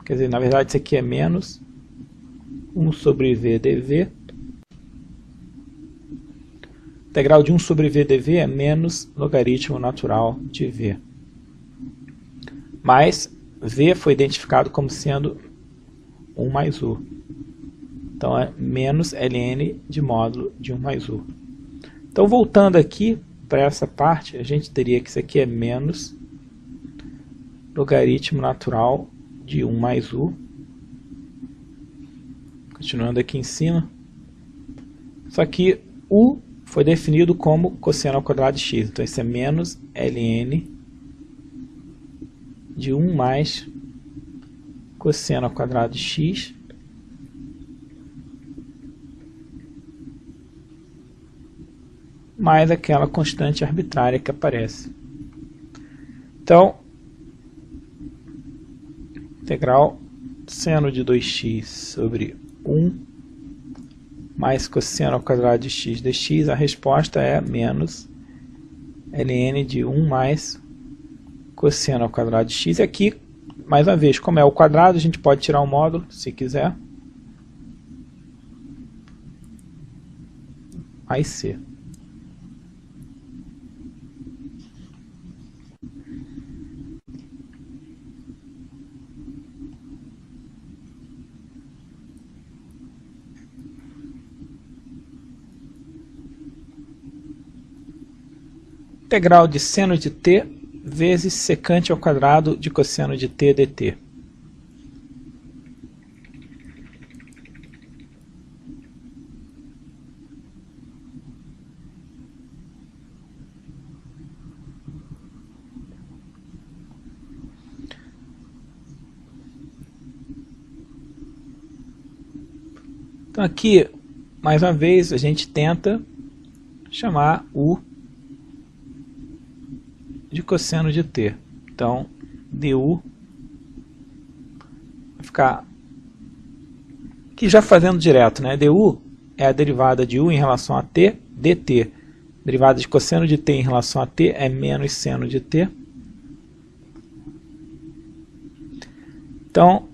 quer dizer, na verdade isso aqui é menos 1 sobre v dv, integral de 1 sobre v dv é menos logaritmo natural de v. Mas v foi identificado como sendo 1 mais u. Então é menos ln de módulo de 1 mais u. Então voltando aqui para essa parte, a gente teria que isso aqui é menos logaritmo natural de 1 mais u. Continuando aqui em cima. Só que u foi definido como cosseno ao quadrado de x. Então isso é menos ln de 1 mais cosseno ao quadrado de x mais aquela constante arbitrária que aparece. Então, integral seno de 2x sobre 1 mais cosseno ao quadrado de x dx, a resposta é menos ln de 1 mais cosseno ao quadrado de x. E aqui, mais uma vez, como é o quadrado, a gente pode tirar o módulo, se quiser. Mais c. Integral de seno de t vezes secante ao quadrado de cosseno de t dt. Então aqui, mais uma vez, a gente tenta chamar U de cosseno de t. Então, du vai ficar aqui já fazendo direto, né? Du é a derivada de U em relação a t, dt. Derivada de cosseno de t em relação a t é menos seno de t. Então,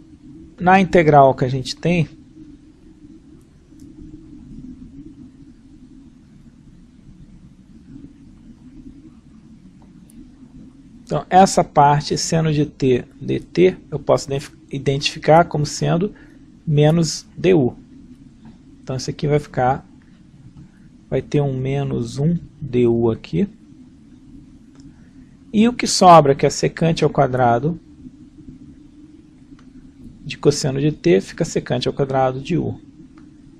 na integral que a gente tem, então, essa parte, seno de t dt, eu posso identificar como sendo menos du. Então, isso aqui vai ter um menos 1 du aqui. E o que sobra, que é secante ao quadrado de cosseno de t, fica secante ao quadrado de u.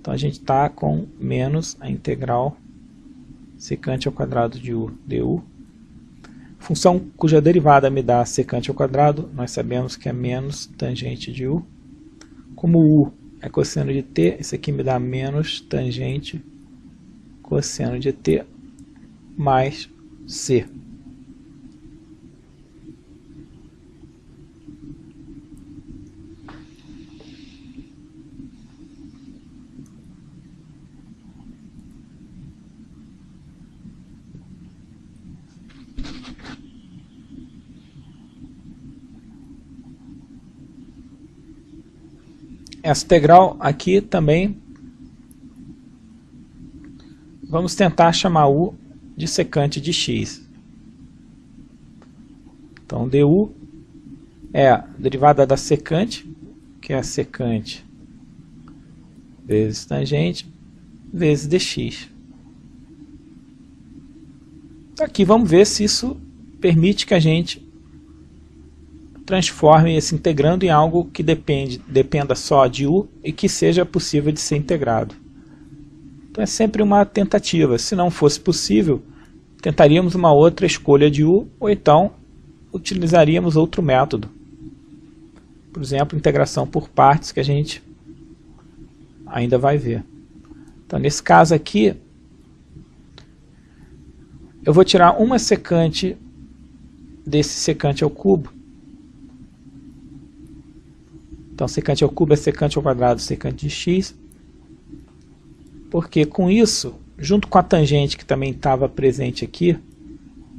Então, a gente está com menos a integral secante ao quadrado de u du. Função cuja derivada me dá secante ao quadrado, nós sabemos que é menos tangente de u. Como u é cosseno de t, isso aqui me dá menos tangente cosseno de t mais c. Essa integral aqui também, vamos tentar chamar u de secante de x. Então, du é a derivada da secante, que é a secante vezes tangente, vezes dx. Aqui vamos ver se isso permite que a gente transforme esse integrando em algo que dependa só de u e que seja possível de ser integrado. Então é sempre uma tentativa. Se não fosse possível, tentaríamos uma outra escolha de u, ou então utilizaríamos outro método. Por exemplo, integração por partes, que a gente ainda vai ver. Então, nesse caso aqui, eu vou tirar uma secante desse secante ao cubo. Então, secante ao cubo é secante ao quadrado, secante de x. Porque com isso, junto com a tangente que também estava presente aqui,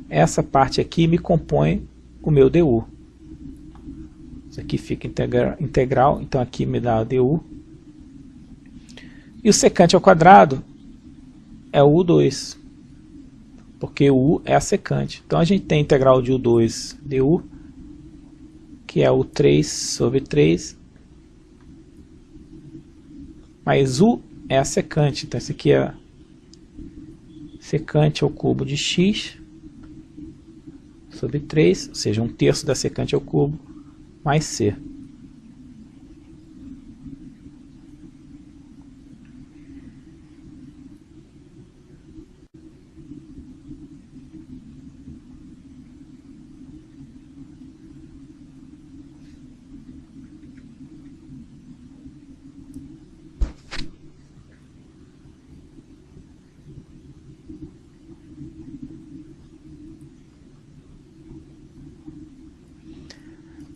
essa parte aqui me compõe o meu du. Isso aqui fica integral, então aqui me dá du. E o secante ao quadrado é o u2, porque o u é a secante. Então a gente tem a integral de u2 du, que é o 3 sobre 3, mas u é a secante, então esse aqui é secante ao cubo de x sobre 3, ou seja, 1/3 da secante ao cubo, mais c.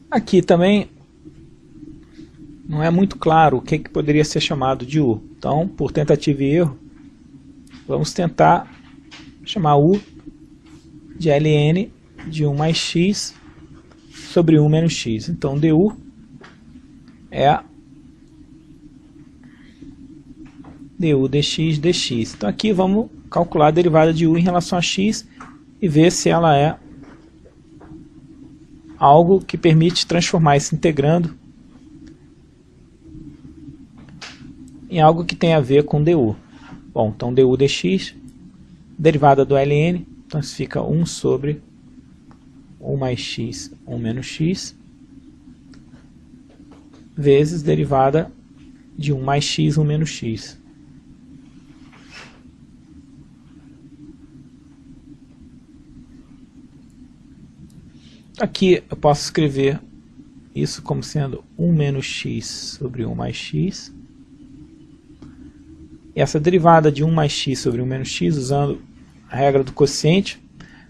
Aqui também não é muito claro o que poderia ser chamado de u. Então, por tentativa e erro, vamos tentar chamar u de ln de 1 mais x sobre 1 menos x. Então, du é du dx dx. Então, aqui vamos calcular a derivada de u em relação a x e ver se ela é algo que permite transformar esse integrando em algo que tem a ver com du. Bom, então du dx, derivada do ln, então isso fica 1 sobre 1 mais x, 1 menos x, vezes derivada de 1 mais x, 1 menos x. Aqui eu posso escrever isso como sendo 1 menos x sobre 1 mais x, E essa derivada de 1 mais x sobre 1 menos x, usando a regra do quociente,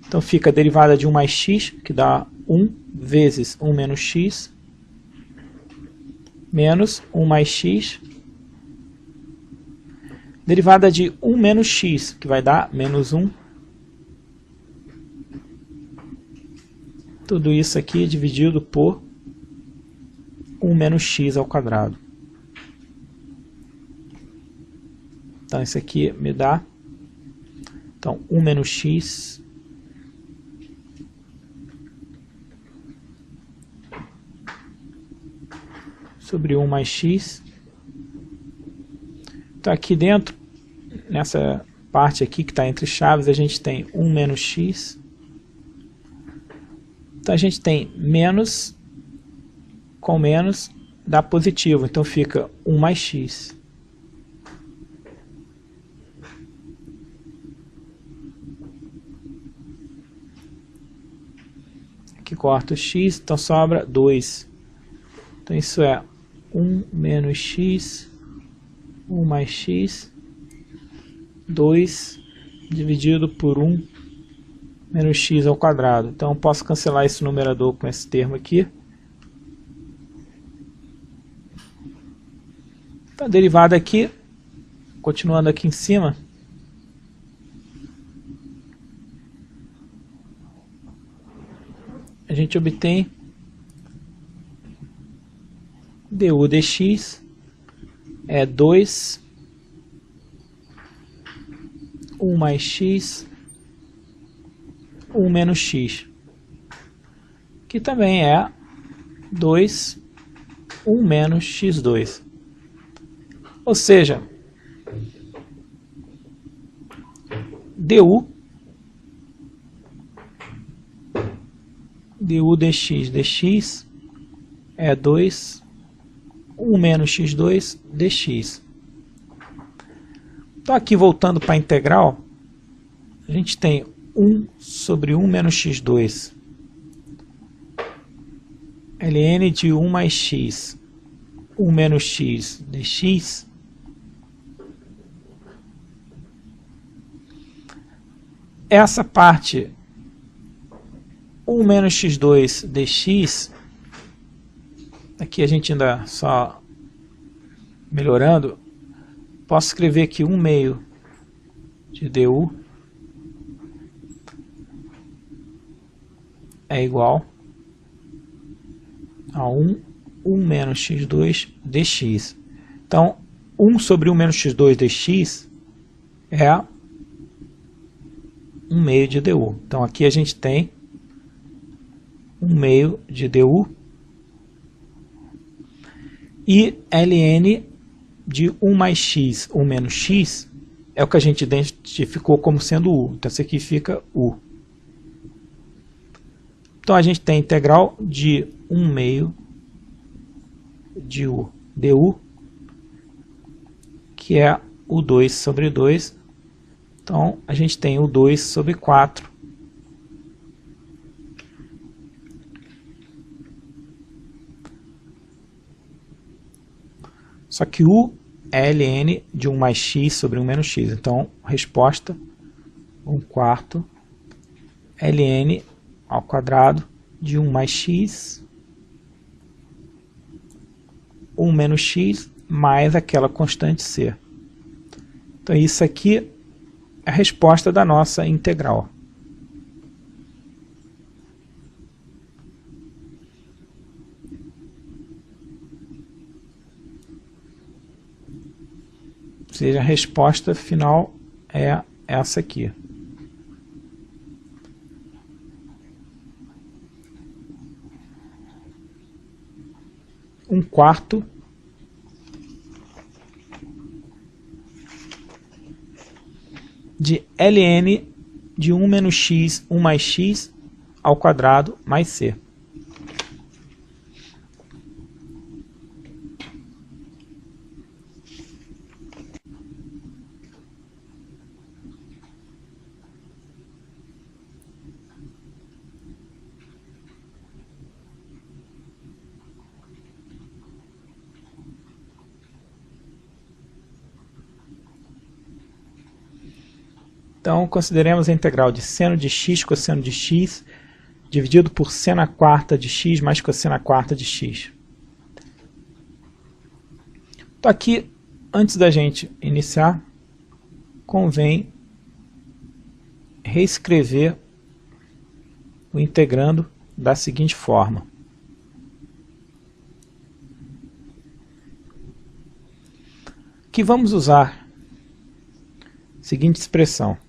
então fica a derivada de 1 mais x, que dá 1 vezes 1 menos x, menos 1 mais x, derivada de 1 menos x, que vai dar menos 1. Tudo isso aqui dividido por 1 menos x ao quadrado. Então isso aqui me dá, então, 1 menos x sobre 1 mais x. Então aqui dentro, nessa parte aqui que está entre chaves, a gente tem 1 menos x. Então a gente tem menos com menos dá positivo, então fica 1 mais x. Aqui corta o x, então sobra 2. Então isso é 1 menos x, 1 mais x, 2 dividido por 1 menos x ao quadrado. Então eu posso cancelar esse numerador com esse termo aqui. Então a derivada aqui, continuando aqui em cima, a gente obtém du dx é 2, 1 mais x, 1 menos x, que também é 2, 1 menos x2. Ou seja, du dx é 2, 1 menos x2 dx. Então aqui voltando para a integral, a gente tem 1 sobre 1 menos x2 ln de 1 mais x, 1 menos x dx. Essa parte 1 menos x2 dx, aqui a gente ainda só melhorando, posso escrever aqui 1 meio de du é igual a 1 menos x2 dx. Então, 1 sobre 1 menos x2 dx é 1 meio de du. Então, aqui a gente tem 1 meio de du e ln de 1 mais x, 1 menos x, é o que a gente identificou como sendo u. Então, isso aqui fica u. Então, a gente tem a integral de 1 meio de u du, que é o 2 sobre 2. Então, a gente tem o 2 sobre 4. Só que u é ln de 1 mais x sobre 1 menos x. Então, resposta, 1/4 ln ao quadrado de 1 mais x, 1 menos x, mais aquela constante c. Então, isso aqui é a resposta da nossa integral. Ou seja, a resposta final é essa aqui. Um quarto de ln de 1 menos x, 1 mais x ao quadrado mais c. Então, consideremos a integral de seno de x cosseno de x dividido por seno à quarta de x mais cosseno à quarta de x. Então, aqui, antes da gente iniciar, convém reescrever o integrando da seguinte forma. Aqui vamos usar a seguinte expressão.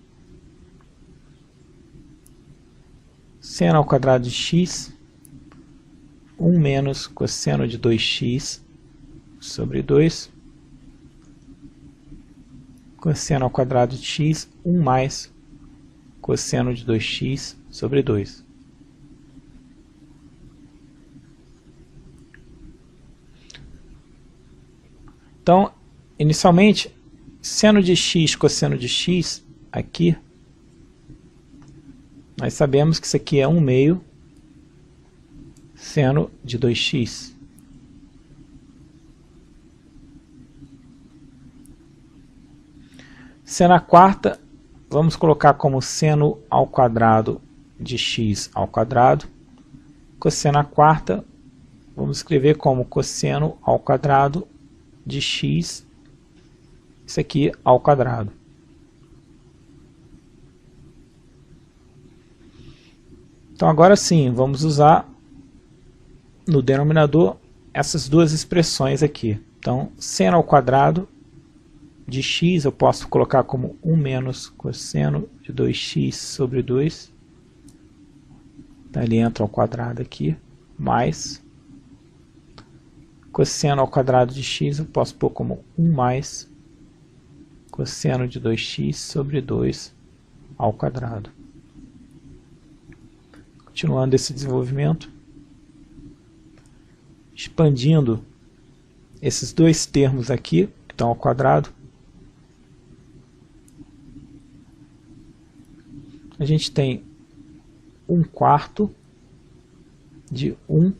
Seno ao quadrado de x, 1 menos cosseno de 2x sobre 2, cosseno ao quadrado de x, 1 mais cosseno de 2x sobre 2. Então, inicialmente, seno de x cosseno de x, aqui, nós sabemos que isso aqui é 1 meio seno de 2x. Seno à quarta, vamos colocar como seno ao quadrado de x ao quadrado. Cosseno à quarta, vamos escrever como cosseno ao quadrado de x, isso aqui ao quadrado. Então agora sim, vamos usar no denominador essas duas expressões aqui. Então, seno ao quadrado de x eu posso colocar como 1 menos cosseno de 2x sobre 2. Então ele entra ao quadrado aqui, mais cosseno ao quadrado de x eu posso pôr como 1 mais cosseno de 2x sobre 2 ao quadrado. Continuando esse desenvolvimento, expandindo esses dois termos aqui, que estão ao quadrado, a gente tem 1/4 de 1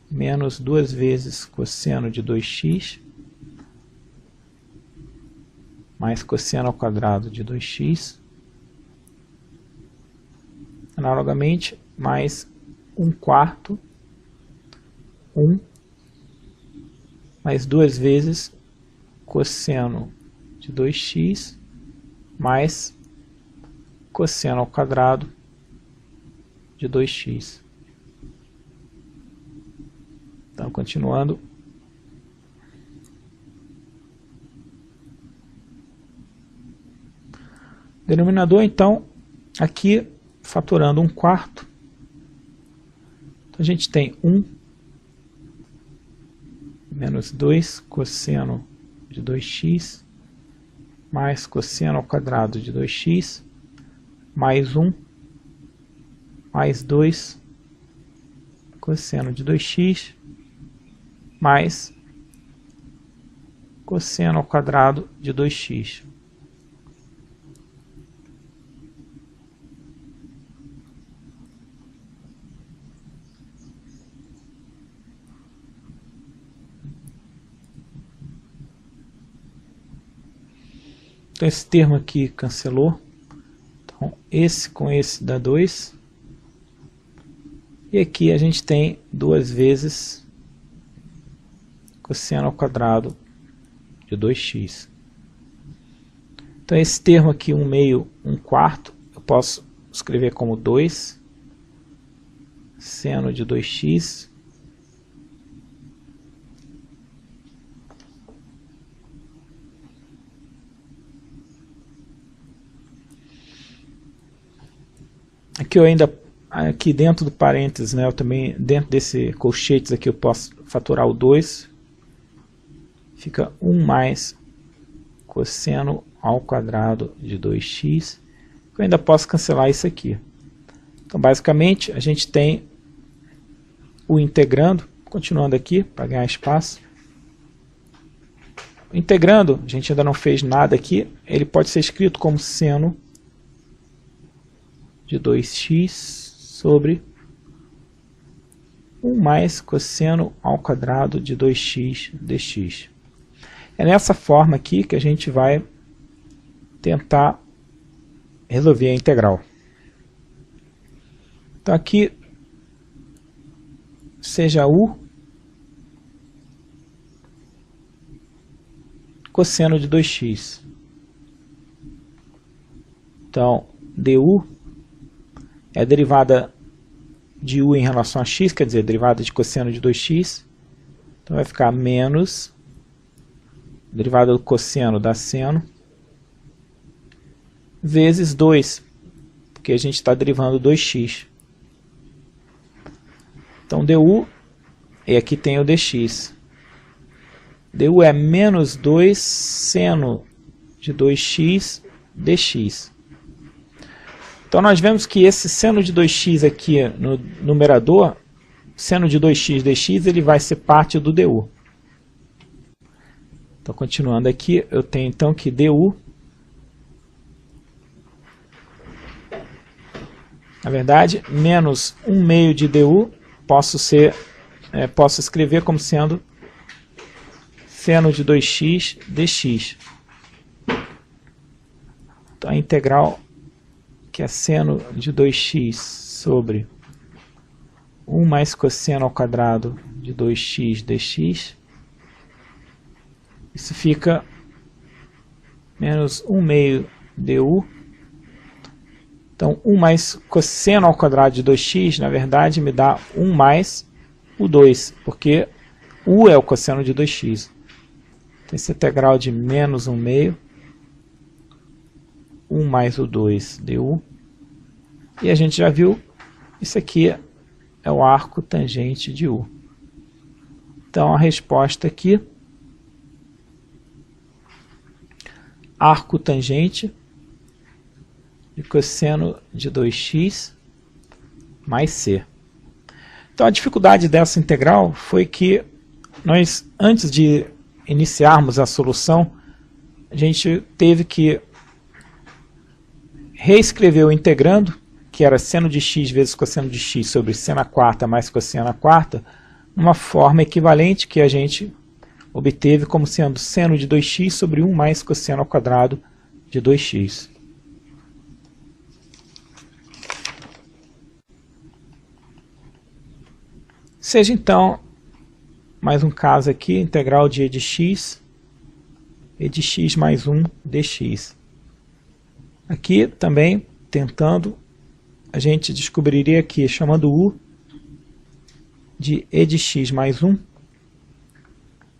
menos 2 vezes cosseno de 2x, mais cosseno ao quadrado de 2x, analogamente, mais 1/4, 1, mais 2 vezes cosseno de 2x, mais cosseno ao quadrado de 2x. Então, continuando. Denominador, então, aqui, fatorando 1/4, então a gente tem 1 menos 2 cosseno de 2x, mais cosseno ao quadrado de 2x, mais 1, mais 2 cosseno de 2x, mais cosseno ao quadrado de 2x. Então esse termo aqui cancelou. Então esse com esse dá 2. E aqui a gente tem 2 vezes cosseno ao quadrado de 2x. Então esse termo aqui, 1 meio, 1/4, eu posso escrever como 2 seno de 2x aqui eu ainda aqui dentro do parênteses, né, eu também dentro desse colchetes aqui eu posso fatorar o 2, fica 1 mais cosseno ao quadrado de 2x, eu ainda posso cancelar isso aqui. Então basicamente a gente tem o integrando, continuando aqui para ganhar espaço. Integrando, a gente ainda não fez nada aqui, ele pode ser escrito como seno de 2x sobre 1 mais cosseno ao quadrado de 2x dx. É nessa forma aqui que a gente vai tentar resolvi a integral. Então aqui, seja U cosseno de 2x. Então, du é a derivada de u em relação a x, quer dizer, derivada de cosseno de 2x. Então vai ficar menos derivada do cosseno da seno vezes 2, porque a gente está derivando 2x. Então du, e aqui tem o dx. Du é menos 2 seno de 2x dx. Então nós vemos que esse seno de 2x aqui no numerador, seno de 2x dx, ele vai ser parte do du. Então continuando aqui, eu tenho então que du, na verdade, menos 1 meio de du, posso escrever como sendo seno de 2x dx. Então a integral que é seno de 2x sobre 1 mais cosseno ao quadrado de 2x dx. Isso fica menos 1 meio du. Então 1 mais cosseno ao quadrado de 2x, na verdade, me dá 1 mais o 2, porque u é o cosseno de 2x. Então essa integral de menos 1 meio, 1 mais o 2 du. E a gente já viu, isso aqui é o arco tangente de u. Então a resposta aqui, arco tangente de cosseno de 2x mais c. Então a dificuldade dessa integral foi que nós, antes de iniciarmos a solução, a gente teve que reescrever o integrando, que era seno de x vezes cosseno de x sobre seno à quarta mais cosseno à quarta, numa forma equivalente que a gente obteve como sendo seno de 2x sobre 1 mais cosseno ao quadrado de 2x. Seja então, mais um caso aqui, integral de e de x mais 1 dx. Aqui também, tentando, a gente descobriria aqui, chamando u de e de x mais 1,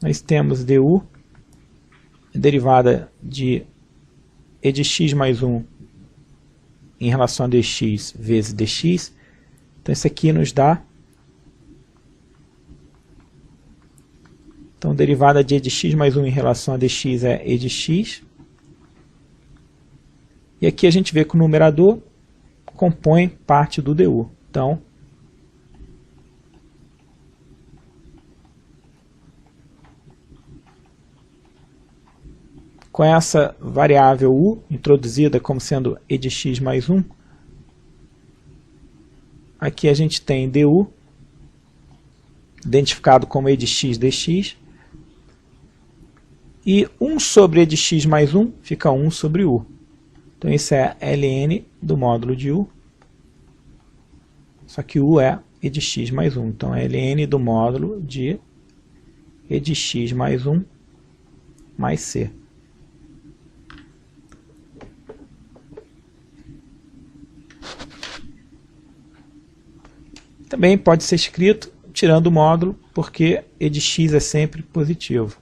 nós temos du, derivada de e de x mais 1 em relação a dx vezes dx. Então isso aqui nos dá, então derivada de e de x mais 1 em relação a dx é e de x. E aqui a gente vê que o numerador compõe parte do du. Então, com essa variável u, introduzida como sendo e de x mais 1, aqui a gente tem du, identificado como e de x dx, e 1 sobre e de x mais 1 fica 1 sobre u. Então isso é ln do módulo de u, só que u é e de x mais 1. Então é ln do módulo de e de x mais 1 mais c. Também pode ser escrito tirando o módulo, porque e de x é sempre positivo.